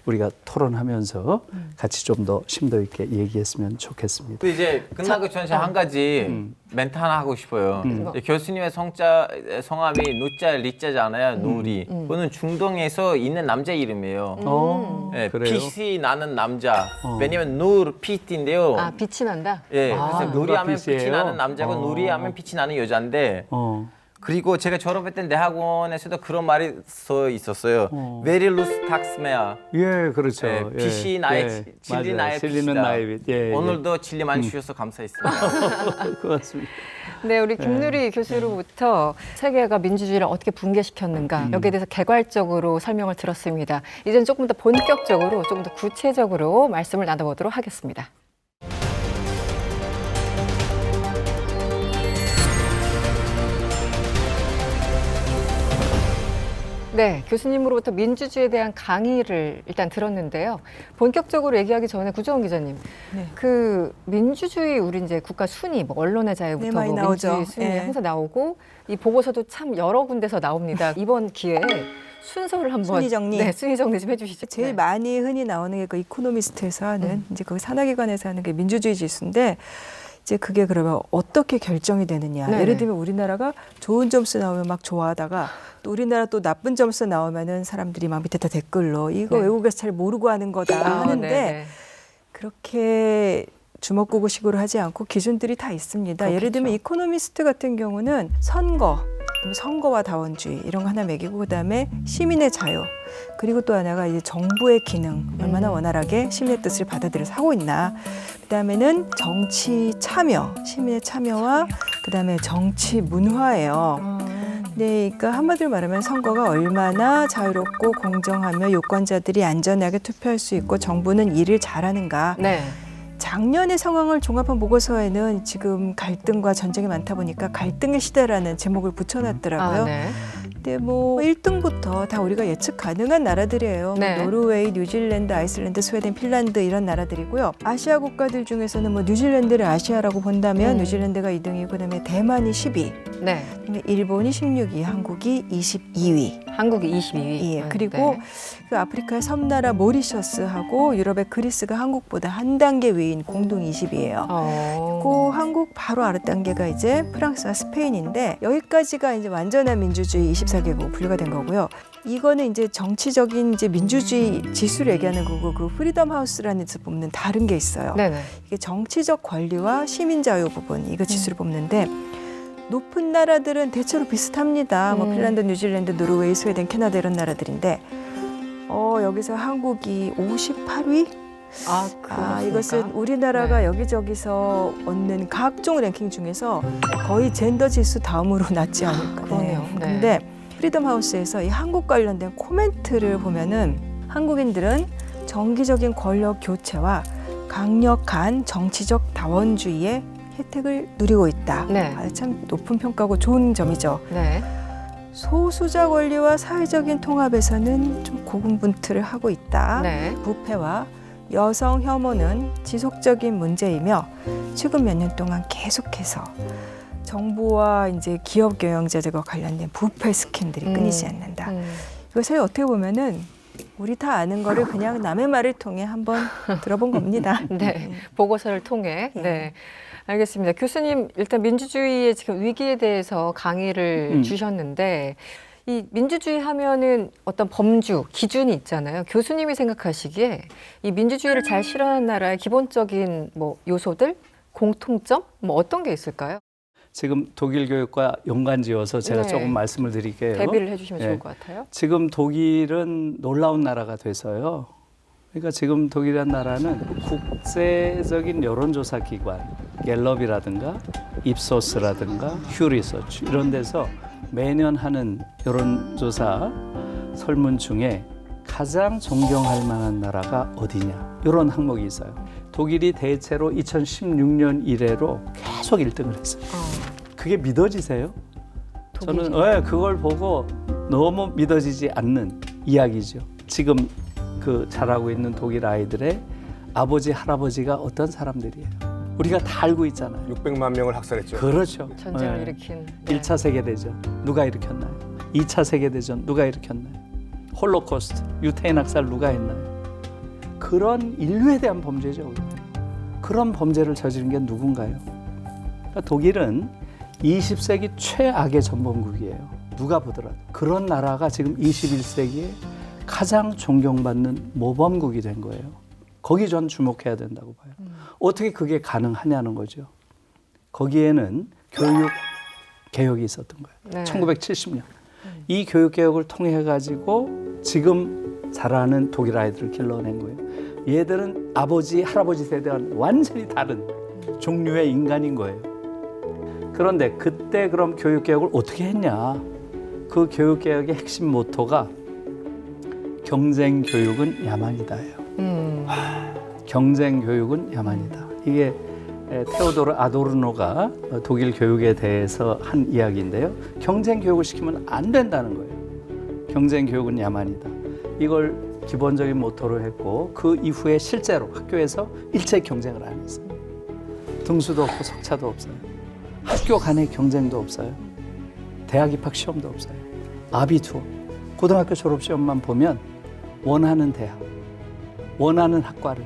D: 우리가 토론하면서 같이 좀 더 심도 있게 얘기했으면 좋겠습니다.
A: 또 이제 끝나기 전에 한 가지 멘트 하나 하고 싶어요. 교수님의 성함이 누자 리자잖아요. 누리. 그거는 중동에서 있는 남자 이름이에요. 네,
D: 그래요?
A: 빛이 나는 남자. 왜냐면 누르 빛인데요.
C: 아, 빛이 난다?
A: 예, 그래서 누리하면 빛이
D: 빛이에요?
A: 나는 남자고 누리하면 빛이 나는 여자인데. 그리고 제가 졸업했던 대학원에서도 그런 말이 써 있었어요. 베릴루스 탁스메아.
D: 예, 그렇죠.
A: 네, 빛이 나의 진리
D: 맞아요.
A: 나의
D: 진리는
A: 빛이다.
D: 나의 빛. 예,
A: 오늘도 진리 많이 주셔서 감사했습니다.
D: 고맙습니다.
C: 네, 우리 김누리 교수로부터 세계가 민주주의를 어떻게 붕괴시켰는가 여기에 대해서 개괄적으로 설명을 들었습니다. 이제는 조금 더 본격적으로 조금 더 구체적으로 말씀을 나눠보도록 하겠습니다. 네, 교수님으로부터 민주주의에 대한 강의를 일단 들었는데요. 본격적으로 얘기하기 전에 구정원 기자님,
O: 네.
C: 그 민주주의 우리 이제 국가 순위, 뭐 언론의 자유부터
O: 네, 많이
C: 뭐
O: 나오죠.
C: 민주주의 순위
O: 네.
C: 항상 나오고 이 보고서도 참 여러 군데서 나옵니다. 이번 기회에 순서를 한번
O: 순위 정리.
C: 네, 순위 정리 좀 해주시죠.
O: 제일
C: 네.
O: 많이 흔히 나오는 게 그 이코노미스트에서 하는 이제 그 산하기관에서 하는 게 민주주의 지수인데 이제 그게 그러면 어떻게 결정이 되느냐.
C: 네네.
O: 예를 들면 우리나라가 좋은 점수 나오면 막 좋아하다가 또 우리나라 또 나쁜 점수 나오면은 사람들이 막 밑에다 댓글로 이거
C: 네.
O: 외국에서 잘 모르고 하는 거다 하는데
C: 네네.
O: 그렇게 주먹구구식으로 하지 않고 기준들이 다 있습니다.
C: 그렇겠죠.
O: 예를 들면 이코노미스트 같은 경우는 선거, 그다음에 선거와 다원주의 이런 거 하나 매기고 그다음에 시민의 자유 그리고 또 하나가 이제 정부의 기능 얼마나 원활하게 시민의 뜻을 받아들여서 하고 있나. 그다음에는 정치 참여, 시민의 참여와 그다음에 정치 문화예요. 네, 그러니까 한마디로 말하면 선거가 얼마나 자유롭고 공정하며 유권자들이 안전하게 투표할 수 있고 정부는 일을 잘하는가.
C: 네.
O: 작년의 상황을 종합한 보고서에는 지금 갈등과 전쟁이 많다 보니까 갈등의 시대라는 제목을 붙여놨더라고요.
C: 아, 네.
O: 근데 뭐 1등부터 다 우리가 예측 가능한 나라들이에요.
C: 네.
O: 노르웨이, 뉴질랜드, 아이슬란드, 스웨덴, 핀란드 이런 나라들이고요. 아시아 국가들 중에서는 뭐 뉴질랜드를 아시아라고 본다면 뉴질랜드가 2등이고 그다음에 대만이 10위,
C: 네.
O: 그다음에 일본이 16위, 한국이 22위.
C: 한국이 22위.
O: 예, 그리고 그 아프리카의 섬나라 모리셔스하고 유럽의 그리스가 한국보다 한 단계 위인 공동 20위예요. 그 한국 바로 아래 단계가 이제 프랑스와 스페인인데 여기까지가 이제 완전한 민주주의 24개국 분류가 된 거고요. 이거는 이제 정치적인 이제 민주주의 지수를 얘기하는 거고 그 프리덤 하우스라는 데서 뽑는 다른 게 있어요.
C: 네네.
O: 이게 정치적 권리와 시민 자유 부분 이거 지수를 뽑는데 높은 나라들은 대체로 비슷합니다. 뭐 핀란드, 뉴질랜드, 노르웨이, 스웨덴, 캐나다 이런 나라들인데 여기서 한국이 58위? 이것은 우리나라가 여기저기서 얻는 각종 랭킹 중에서 거의 젠더 지수 다음으로 낮지 않을까.
C: 그러네요. 네.
O: 근데 프리덤 하우스에서 이 한국 관련된 코멘트를 보면은 한국인들은 정기적인 권력 교체와 강력한 정치적 다원주의의 혜택을 누리고 있다.
C: 네.
O: 참 높은 평가고 좋은 점이죠.
C: 네.
O: 소수자 권리와 사회적인 통합에서는 좀 고군분투를 하고 있다.
C: 네.
O: 부패와 여성 혐오는 지속적인 문제이며 최근 몇 년 동안 계속해서 정부와 이제 기업 경영자들과 관련된 부패 스캔들이 끊이지 않는다. 이것을 어떻게 보면은 우리 다 아는 거를 그냥 남의 말을 통해 한번 들어본 겁니다.
C: 네, 보고서를 통해. 네, 알겠습니다. 교수님, 일단 민주주의의 지금 위기에 대해서 강의를 주셨는데 이 민주주의 하면은 어떤 범주, 기준이 있잖아요. 교수님이 생각하시기에 이 민주주의를 잘 실현하는 나라의 기본적인 뭐 요소들, 공통점, 뭐 어떤 게 있을까요?
D: 지금 독일 교육과 연관지어서 제가
C: 네.
D: 조금 말씀을 드릴게요.
C: 대비를 해주시면
D: 네.
C: 좋을 것 같아요.
D: 지금 독일은 놀라운 나라가 돼서요. 그러니까 지금 독일이라는 나라는 국제적인 여론조사 기관, 갤럽이라든가 입소스라든가 휴리서치 이런 데서 매년 하는 여론조사 설문 중에 가장 존경할 만한 나라가 어디냐 이런 항목이 있어요. 독일이 대체로 2016년 이래로 계속 1등을 했어요. 그게 믿어지세요? 저는 그걸 보고 너무 믿어지지 않는 이야기죠. 지금 그 자라고 있는 독일 아이들의 아버지, 할아버지가 어떤 사람들이에요. 우리가 다 알고 있잖아요.
F: 600만 명을 학살했죠.
D: 그렇죠.
C: 전쟁을 일으킨.
D: 1차 세계대전 누가 일으켰나요? 2차 세계대전 누가 일으켰나요? 홀로코스트, 유태인 학살 누가 했나요? 그런 인류에 대한 범죄죠. 그런 범죄를 저지른 게 누군가요? 그러니까 독일은 20세기 최악의 전범국이에요. 누가 보더라도. 그런 나라가 지금 21세기에 가장 존경받는 모범국이 된 거예요. 거기 전 주목해야 된다고 봐요. 어떻게 그게 가능하냐는 거죠. 거기에는 교육 개혁이 있었던 거예요.
C: 네.
D: 1970년. 이 교육 개혁을 통해 가지고 지금 자라는 독일 아이들을 길러낸 거예요. 얘들은 아버지, 할아버지 세대와는 완전히 다른 종류의 인간인 거예요. 그런데 그때 그럼 교육 개혁을 어떻게 했냐? 그 교육 개혁의 핵심 모토가 경쟁 교육은 야만이다예요. 경쟁 교육은 야만이다. 이게 테오도르 아도르노가 독일 교육에 대해서 한 이야기인데요. 경쟁 교육을 시키면 안 된다는 거예요. 경쟁 교육은 야만이다. 이걸 기본적인 모토로 했고 그 이후에 실제로 학교에서 일체 경쟁을 안 했어요. 등수도 없고 석차도 없어요. 학교 간의 경쟁도 없어요. 대학 입학 시험도 없어요. 아비투어. 고등학교 졸업 시험만 보면 원하는 대학, 원하는 학과를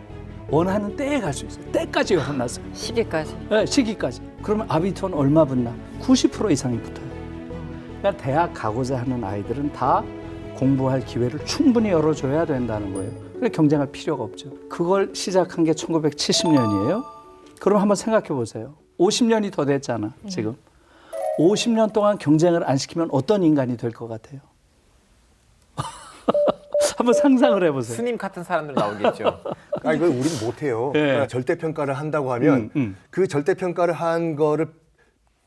D: 원하는 때에 갈 수 있어요. 때까지 열어놨어요.
C: 시기까지.
D: 네, 시기까지. 그러면 아비투어는 얼마 붙나? 90% 이상이 붙어요. 그러니까 대학 가고자 하는 아이들은 다 공부할 기회를 충분히 열어줘야 된다는 거예요. 그래서 경쟁할 필요가 없죠. 그걸 시작한 게 1970년이에요. 그럼 한번 생각해 보세요. 50년이 더 됐잖아, 지금. 50년 동안 경쟁을 안 시키면 어떤 인간이 될 것 같아요? 한번 상상을 해보세요.
B: 스님 같은 사람들 나오겠죠.
F: 아, 이걸 우리는 못해요.
D: 네.
F: 그러니까 절대평가를 한다고 하면 그 절대평가를 한 거를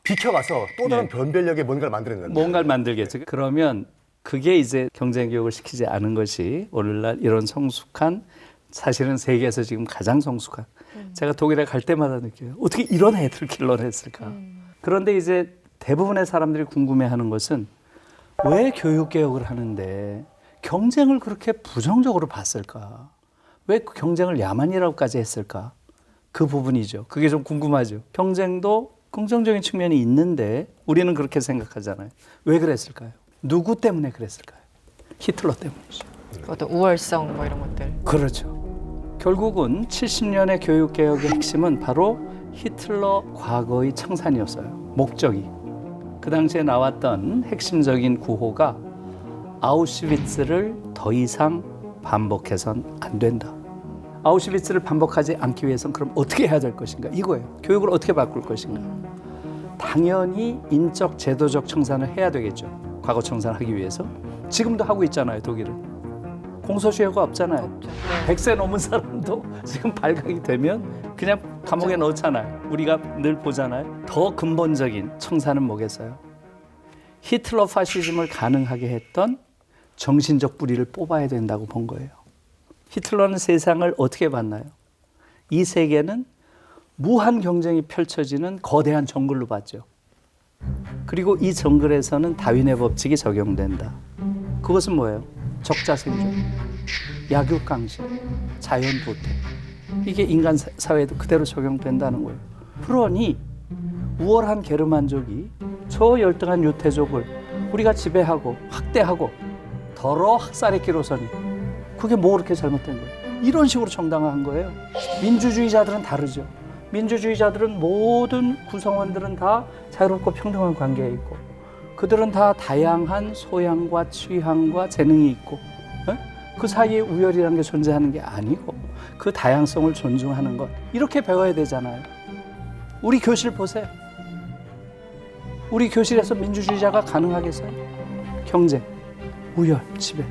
F: 비켜가서 또 다른 변별력의 뭔가를 만들어낸다.
D: 뭔가를 만들겠죠. 그러면 그게 이제 경쟁 교육을 시키지 않은 것이 오늘날 이런 성숙한, 사실은 세계에서 지금 가장 성숙한, 제가 독일에 갈 때마다 느껴요. 어떻게 이런 애들을 길러냈을까. 그런데 이제 대부분의 사람들이 궁금해하는 것은 왜 교육 개혁을 하는데 경쟁을 그렇게 부정적으로 봤을까? 왜 그 경쟁을 야만이라고까지 했을까? 그 부분이죠. 그게 좀 궁금하죠. 경쟁도 긍정적인 측면이 있는데 우리는 그렇게 생각하잖아요. 왜 그랬을까요? 누구 때문에 그랬을까요? 히틀러 때문이죠.
C: 어떤 우월성 뭐 이런 것들.
D: 그렇죠. 결국은 70년의 교육개혁의 핵심은 바로 히틀러 과거의 청산이었어요. 목적이. 그 당시에 나왔던 핵심적인 구호가 아우슈비츠를 더 이상 반복해선 안 된다. 아우슈비츠를 반복하지 않기 위해서는 그럼 어떻게 해야 될 것인가? 이거예요. 교육을 어떻게 바꿀 것인가? 당연히 인적, 제도적 청산을 해야 되겠죠. 과거 청산하기 위해서. 지금도 하고 있잖아요, 독일은. 공소시효가 없잖아요. 100세 넘은 사람도 지금 발각이 되면 그냥 감옥에 넣잖아요. 우리가 늘 보잖아요. 더 근본적인 청산은 뭐겠어요? 히틀러 파시즘을 가능하게 했던 정신적 뿌리를 뽑아야 된다고 본 거예요. 히틀러는 세상을 어떻게 봤나요? 이 세계는 무한 경쟁이 펼쳐지는 거대한 정글로 봤죠. 그리고 이 정글에서는 다윈의 법칙이 적용된다. 그것은 뭐예요? 적자생존, 약육강식, 자연도태. 이게 인간 사회에도 그대로 적용된다는 거예요. 그러니 우월한 게르만족이 저 열등한 유태족을 우리가 지배하고 학대하고 더러 학살의 기로선이 그게 뭐 그렇게 잘못된 거예요? 이런 식으로 정당화한 거예요. 민주주의자들은 다르죠. 민주주의자들은 모든 구성원들은 다 자유롭고 평등한 관계에 있고 그들은 다 다양한 소양과 취향과 재능이 있고 그 사이에 우열이라는 게 존재하는 게 아니고 그 다양성을 존중하는 것 이렇게 배워야 되잖아요. 우리 교실 보세요. 우리 교실에서 민주주의자가 가능하겠어요? 경쟁, 우열, 지배.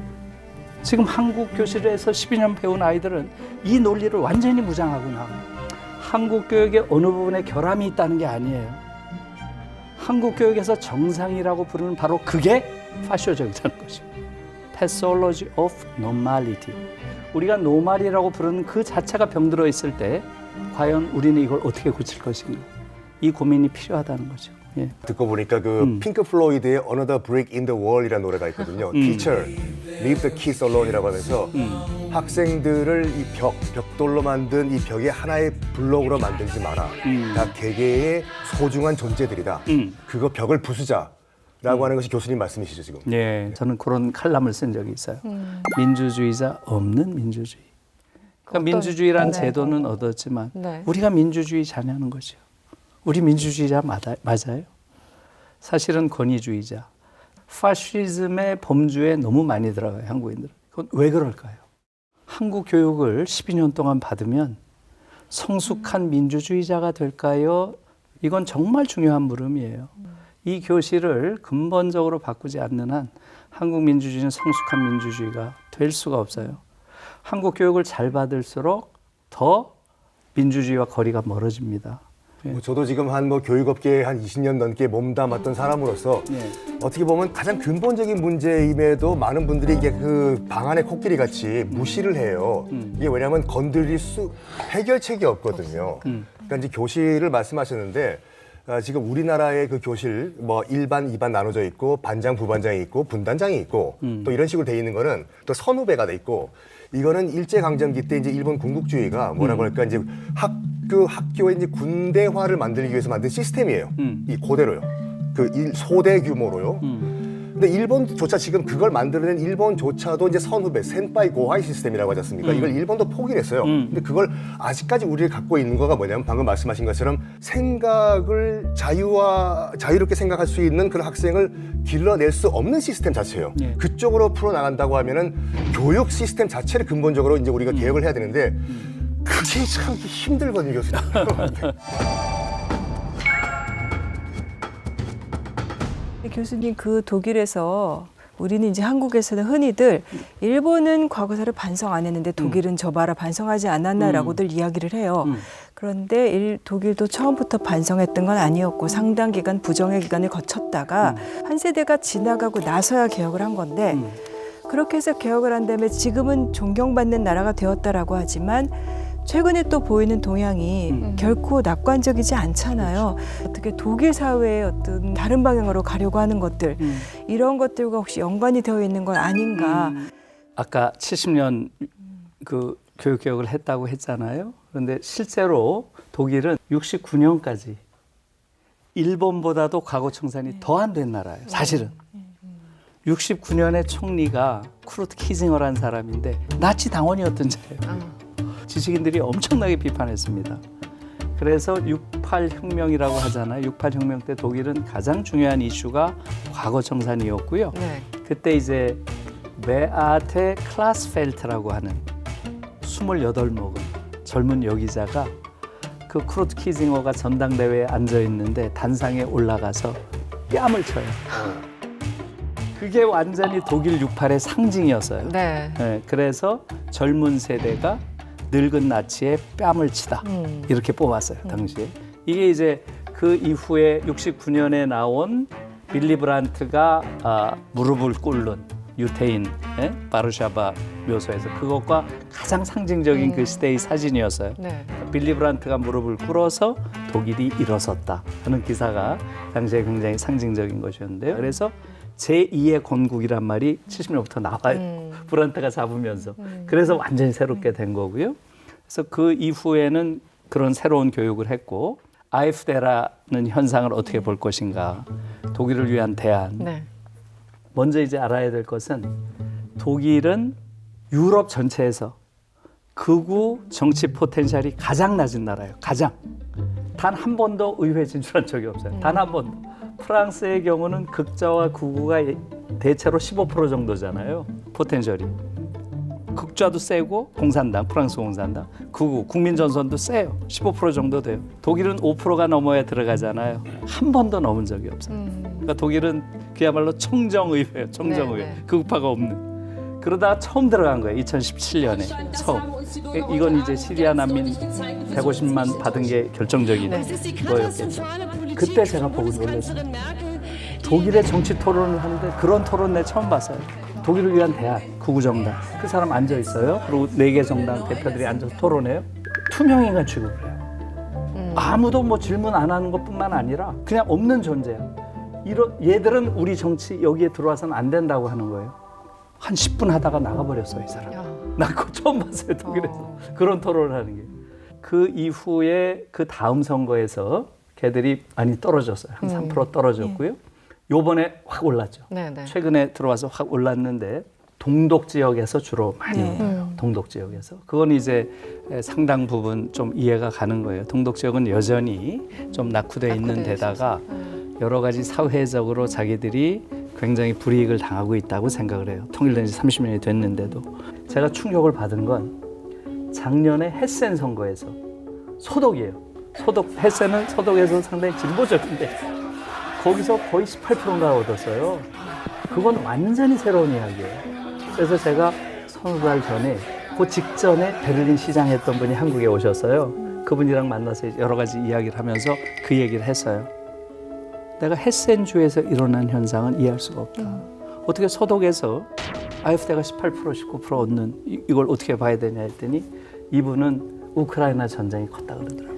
D: 지금 한국 교실에서 12년 배운 아이들은 이 논리를 완전히 무장하고 나와요. 한국 교육의 어느 부분에 결함이 있다는 게 아니에요. 한국 교육에서 정상이라고 부르는 바로 그게 파쇼적이라는 것이죠. Pathology of Normality. 우리가 노말이라고 부르는 그 자체가 병들어 있을 때 과연 우리는 이걸 어떻게 고칠 것인가. 이 고민이 필요하다는 거죠. 예.
F: 듣고 보니까 그 핑크 플로이드의 Another Brick in the Wall이라는 노래가 있거든요. Teacher, leave the kids alone이라고 하면서 학생들을 이 벽돌로 만든 이 벽의 하나의 블록으로 만들지 마라. 다 개개의 소중한 존재들이다. 그거 벽을 부수자라고 하는 것이 교수님 말씀이시죠 지금?
D: 네, 저는 그런 칼럼을 쓴 적이 있어요. 민주주의자 없는 민주주의. 그러니까 민주주의란 제도는 얻었지만 우리가 민주주의 자냐는 거죠. 우리 민주주의자 맞아요? 사실은 권위주의자. 파시즘의 범주에 너무 많이 들어가요, 한국인들은. 그건 왜 그럴까요? 한국 교육을 12년 동안 받으면 성숙한 민주주의자가 될까요? 이건 정말 중요한 물음이에요. 이 교실을 근본적으로 바꾸지 않는 한 한국 민주주의는 성숙한 민주주의가 될 수가 없어요. 한국 교육을 잘 받을수록 더 민주주의와 거리가 멀어집니다.
F: 저도 지금 한 교육업계에 한 20년 넘게 몸담았던 사람으로서 어떻게 보면 가장 근본적인 문제임에도 많은 분들이 이게 그 방안의 코끼리 같이 무시를 해요. 이게 왜냐하면 건드릴 해결책이 없거든요. 그러니까 이제 교실을 말씀하셨는데 지금 우리나라의 그 교실 일반, 2반 나눠져 있고 반장, 부반장이 있고 분단장이 있고 또 이런 식으로 돼 있는 거는 또 선후배가 돼 있고 이거는 일제강점기 때 이제 일본 군국주의가 뭐라고 할까 이제 학교에 이제 군대화를 만들기 위해서 만든 시스템이에요. 이 그대로요. 소대 규모로요. 근데 일본조차 지금 그걸 만들어낸 일본조차도 이제 선후배, 센파이 고하이 시스템이라고 하지 않습니까? 이걸 일본도 포기를 했어요. 근데 그걸 아직까지 우리가 갖고 있는 거가 뭐냐면 방금 말씀하신 것처럼 생각을 자유롭게 생각할 수 있는 그런 학생을 길러낼 수 없는 시스템 자체예요. 그쪽으로 풀어나간다고 하면은 교육 시스템 자체를 근본적으로 이제 우리가 개혁을 해야 되는데 그게 참 힘들거든요, 교수님.
O: 교수님 그 독일에서 우리는 이제 한국에서는 흔히들 일본은 과거사를 반성 안 했는데 독일은 저봐라 반성하지 않았나라고들 이야기를 해요. 그런데 독일도 처음부터 반성했던 건 아니었고 상당 기간 부정의 기간을 거쳤다가 한 세대가 지나가고 나서야 개혁을 한 건데 그렇게 해서 개혁을 한 다음에 지금은 존경받는 나라가 되었다라고 하지만 최근에 또 보이는 동향이 결코 낙관적이지 않잖아요. 어떻게 독일 사회의 어떤 다른 방향으로 가려고 하는 것들 이런 것들과 혹시 연관이 되어 있는 건 아닌가.
D: 아까 70년 그 교육 개혁을 했다고 했잖아요. 그런데 실제로 독일은 69년까지 일본보다도 과거 청산이 더 안 된 나라예요. 사실은. 69년에 총리가 쿠르트 키징어라는 사람인데 나치 당원이었던 자예요. 지식인들이 엄청나게 비판했습니다. 그래서 68혁명이라고 하잖아요. 68혁명 때 독일은 가장 중요한 이슈가 과거 청산이었고요. 그때 이제 베아테 클라스펠트라고 하는 28 먹은 젊은 여기자가 그 쿠르트 키징어가 전당대회에 앉아 있는데 단상에 올라가서 뺨을 쳐요. 그게 완전히 독일 68의 상징이었어요. 그래서 젊은 세대가 늙은 나치의 뺨을 치다 이렇게 뽑았어요 당시에. 이게 이제 그 이후에 69년에 나온 빌리 브란트가 무릎을 꿇는 유태인 바르샤바 묘소에서 그것과 가장 상징적인 그 시대의 사진이었어요. 빌리 브란트가 무릎을 꿇어서 독일이 일어섰다 하는 기사가 당시에 굉장히 상징적인 것이었는데요. 그래서 제2의 건국이란 말이 70년부터 나와요. 브란트가 잡으면서. 그래서 완전히 새롭게 된 거고요. 그래서 그 이후에는 그런 새로운 교육을 했고 아이프데라는 현상을 어떻게 볼 것인가. 독일을 위한 대안. 먼저 이제 알아야 될 것은 독일은 유럽 전체에서 극우 정치 포텐셜이 가장 낮은 나라예요. 가장. 단 한 번도 의회 진출한 적이 없어요. 단 한 번도. 프랑스의 경우는 극좌와 극우가 대체로 15% 정도잖아요. 포텐셜이. 극좌도 세고 공산당, 프랑스 공산당, 극우, 국민전선도 세요. 15% 정도 돼요. 독일은 5%가 넘어야 들어가잖아요. 한 번도 넘은 적이 없어요. 그러니까 독일은 그야말로 청정의회예요. 청정의회.
C: 네.
D: 극우파가 없는. 그러다가 처음 들어간 거예요. 2017년에 처음. 이건 이제 시리아 난민 150만 받은 게 결정적인 거였겠죠. 그때 제가 보고 놀랐어요. 독일의 정치 토론을 하는데 그런 토론 내 처음 봤어요. 독일을 위한 대안, 극우정당. 그 사람 앉아 있어요. 그리고 4개 정당 대표들이 앉아서 토론해요. 투명인간 취급을 해요. 아무도 뭐 질문 안 하는 것뿐만 아니라 그냥 없는 존재야. 얘들은 우리 정치 여기에 들어와서는 안 된다고 하는 거예요. 한 10분 하다가 나가버렸어요, 이 사람. 나 그거 처음 봤어요, 독일에서. 그런 토론을 하는 게. 그 이후에 그 다음 선거에서 걔들이 많이 떨어졌어요. 한 3% 떨어졌고요. 요번에 확 올랐죠.
C: 네네.
D: 최근에 들어와서 확 올랐는데 동독 지역에서 주로 많이 올라요. 동독 지역에서. 그건 이제 상당 부분 좀 이해가 가는 거예요. 동독 지역은 여전히 좀 낙후돼 있는 데다가 여러 가지 사회적으로 자기들이 굉장히 불이익을 당하고 있다고 생각을 해요. 통일된 지 30년이 됐는데도. 제가 충격을 받은 건 작년에 헤센 선거에서 소독이에요. 헤센은 소독에서 상당히 진보적인데 거기서 거의 18%가 얻었어요. 그건 완전히 새로운 이야기예요. 그래서 제가 서너 달 전에 그 직전에 베를린 시장 했던 분이 한국에 오셨어요. 그분이랑 만나서 여러 가지 이야기를 하면서 그 얘기를 했어요. 내가 헤센주에서 일어난 현상은 이해할 수가 없다. 어떻게 소독에서 AfD가 18%, 19% 얻는 이걸 어떻게 봐야 되냐 했더니 이분은 우크라이나 전쟁이 컸다 그러더라고요.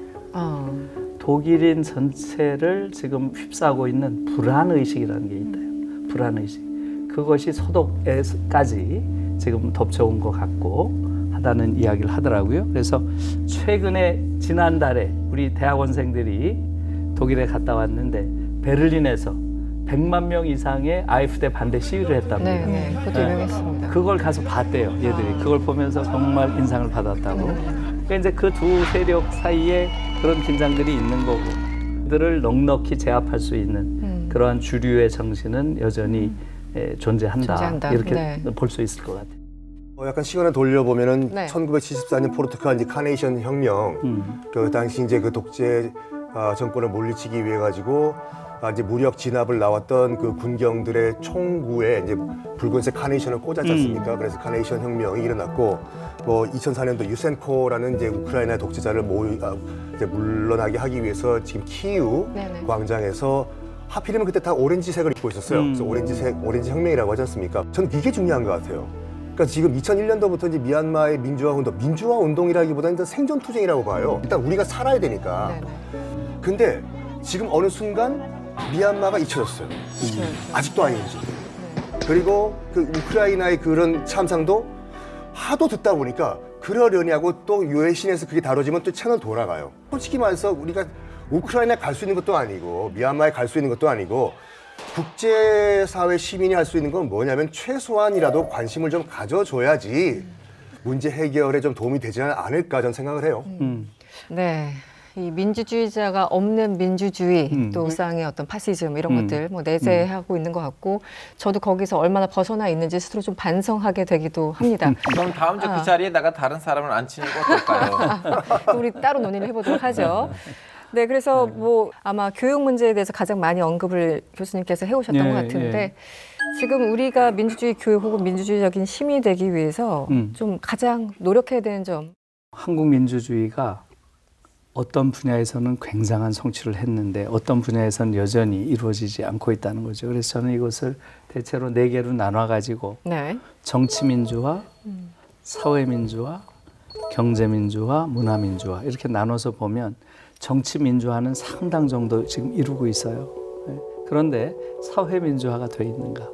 D: 독일인 전체를 지금 휩싸고 있는 불안의식이라는 게 있대요. 불안의식. 그것이 소독에까지 지금 덮쳐온 것 같고 하다는 이야기를 하더라고요. 그래서 최근에 지난달에 우리 대학원생들이 독일에 갔다 왔는데 베를린에서 100만 명 이상의 AfD 반대 시위를 했답니다.
C: 네, 그것도 유명했습니다.
D: 그걸 가서 봤대요, 얘들이. 그걸 보면서 정말 인상을 받았다고. 그러니까 이제 그 두 세력 사이에 그런 긴장들이 있는 거고, 그들을 넉넉히 제압할 수 있는 그러한 주류의 정신은 여전히 존재한다. 이렇게 볼 수 있을 것 같아요.
F: 약간 시간을 돌려보면은
C: 네.
F: 1974년 포르투갈 이제 카네이션 혁명, 그 당시 이제 그 독재 정권을 물리치기 위해 가지고 이제 무력 진압을 나왔던 그 군경들의 총구에 이제 붉은색 카네이션을 꽂았지 않습니까? 그래서 카네이션 혁명이 일어났고, 뭐 2004년도 유센코라는 이제 우크라이나 독재자를 이제 물러나게 하기 위해서 지금 키이우 광장에서 하필이면 그때 다 오렌지색을 입고 있었어요. 그래서 오렌지 혁명이라고 하지 않습니까? 저는 이게 중요한 것 같아요. 그러니까 지금 2001년도부터 이제 미얀마의 민주화 운동이라기보다는 생존 투쟁이라고 봐요. 일단 우리가 살아야 되니까. 근데 지금 어느 순간 미얀마가 잊혀졌어요. 아직도 아닌지. 그리고 그 우크라이나의 그런 참상도 하도 듣다 보니까 그러려냐고 또 외신에서 그게 다뤄지면 또 채널 돌아가요. 솔직히 말해서 우리가 우크라이나에 갈 수 있는 것도 아니고 미얀마에 갈 수 있는 것도 아니고 국제사회 시민이 할 수 있는 건 뭐냐면 최소한이라도 관심을 좀 가져줘야지 문제 해결에 좀 도움이 되지 않을까 저는 생각을 해요.
C: 네. 이 민주주의자가 없는 민주주의, 또 일상의 어떤 파시즘 이런 것들 뭐 내재하고 있는 것 같고, 저도 거기서 얼마나 벗어나 있는지 스스로 좀 반성하게 되기도 합니다.
A: 그럼 다음 주 그 자리에다가 다른 사람을 앉히는 거 어떨까요?
C: 우리 따로 논의를 해보도록 하죠. 네, 그래서 뭐 아마 교육 문제에 대해서 가장 많이 언급을 교수님께서 해오셨던 것 같은데, 지금 우리가 민주주의 교육 혹은 민주주의적인 시민이 되기 위해서 좀 가장 노력해야 되는 점.
D: 한국 민주주의가 어떤 분야에서는 굉장한 성취를 했는데 어떤 분야에서는 여전히 이루어지지 않고 있다는 거죠. 그래서 저는 이것을 대체로 4개로 나눠가지고 정치민주화, 사회민주화, 경제민주화, 문화민주화 이렇게 나눠서 보면 정치민주화는 상당 정도 지금 이루고 있어요. 그런데 사회민주화가 돼 있는가?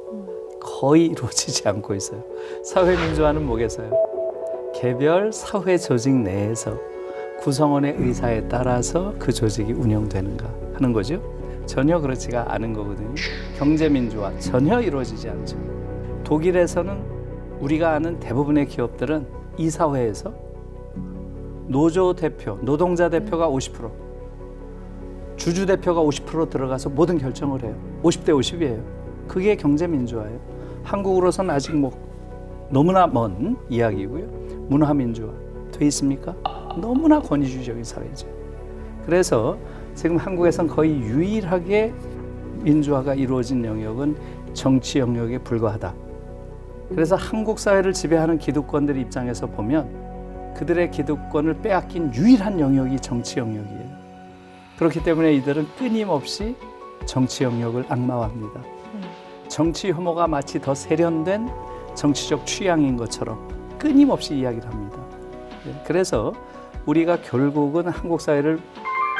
D: 거의 이루어지지 않고 있어요. 사회민주화는 뭐겠어요? 개별 사회 조직 내에서 구성원의 의사에 따라서 그 조직이 운영되는가 하는 거죠. 전혀 그렇지가 않은 거거든요. 경제민주화 전혀 이루어지지 않죠. 독일에서는 우리가 아는 대부분의 기업들은 이사회에서 노조 대표, 노동자 대표가 50%, 주주 대표가 50% 들어가서 모든 결정을 해요. 50대 50이에요. 그게 경제 민주화예요. 한국으로서는 아직 뭐 너무나 먼 이야기고요. 문화 민주화 돼 있습니까? 너무나 권위주의적인 사회죠. 그래서 지금 한국에선 거의 유일하게 민주화가 이루어진 영역은 정치 영역에 불과하다. 그래서 한국 사회를 지배하는 기득권들 입장에서 보면 그들의 기득권을 빼앗긴 유일한 영역이 정치 영역이에요. 그렇기 때문에 이들은 끊임없이 정치 영역을 악마화합니다. 정치 혐오가 마치 더 세련된 정치적 취향인 것처럼 끊임없이 이야기를 합니다. 그래서 우리가 결국은 한국 사회를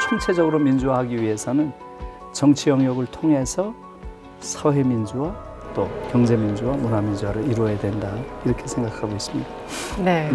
D: 총체적으로 민주화하기 위해서는 정치 영역을 통해서 사회 민주화, 또 경제 민주화, 문화 민주화를 이루어야 된다 이렇게 생각하고 있습니다.
C: 네.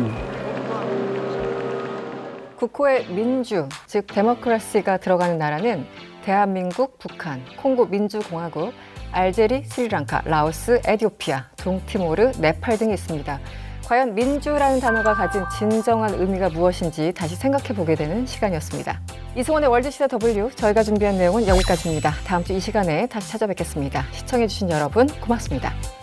C: 국호의 민주, 즉 데모크라시가 들어가는 나라는 대한민국, 북한, 콩고 민주공화국, 알제리, 스리랑카, 라오스, 에티오피아, 동티모르, 네팔 등이 있습니다. 과연 민주라는 단어가 가진 진정한 의미가 무엇인지 다시 생각해 보게 되는 시간이었습니다. 이승원의 월드시대 W, 저희가 준비한 내용은 여기까지입니다. 다음 주 이 시간에 다시 찾아뵙겠습니다. 시청해 주신 여러분 고맙습니다.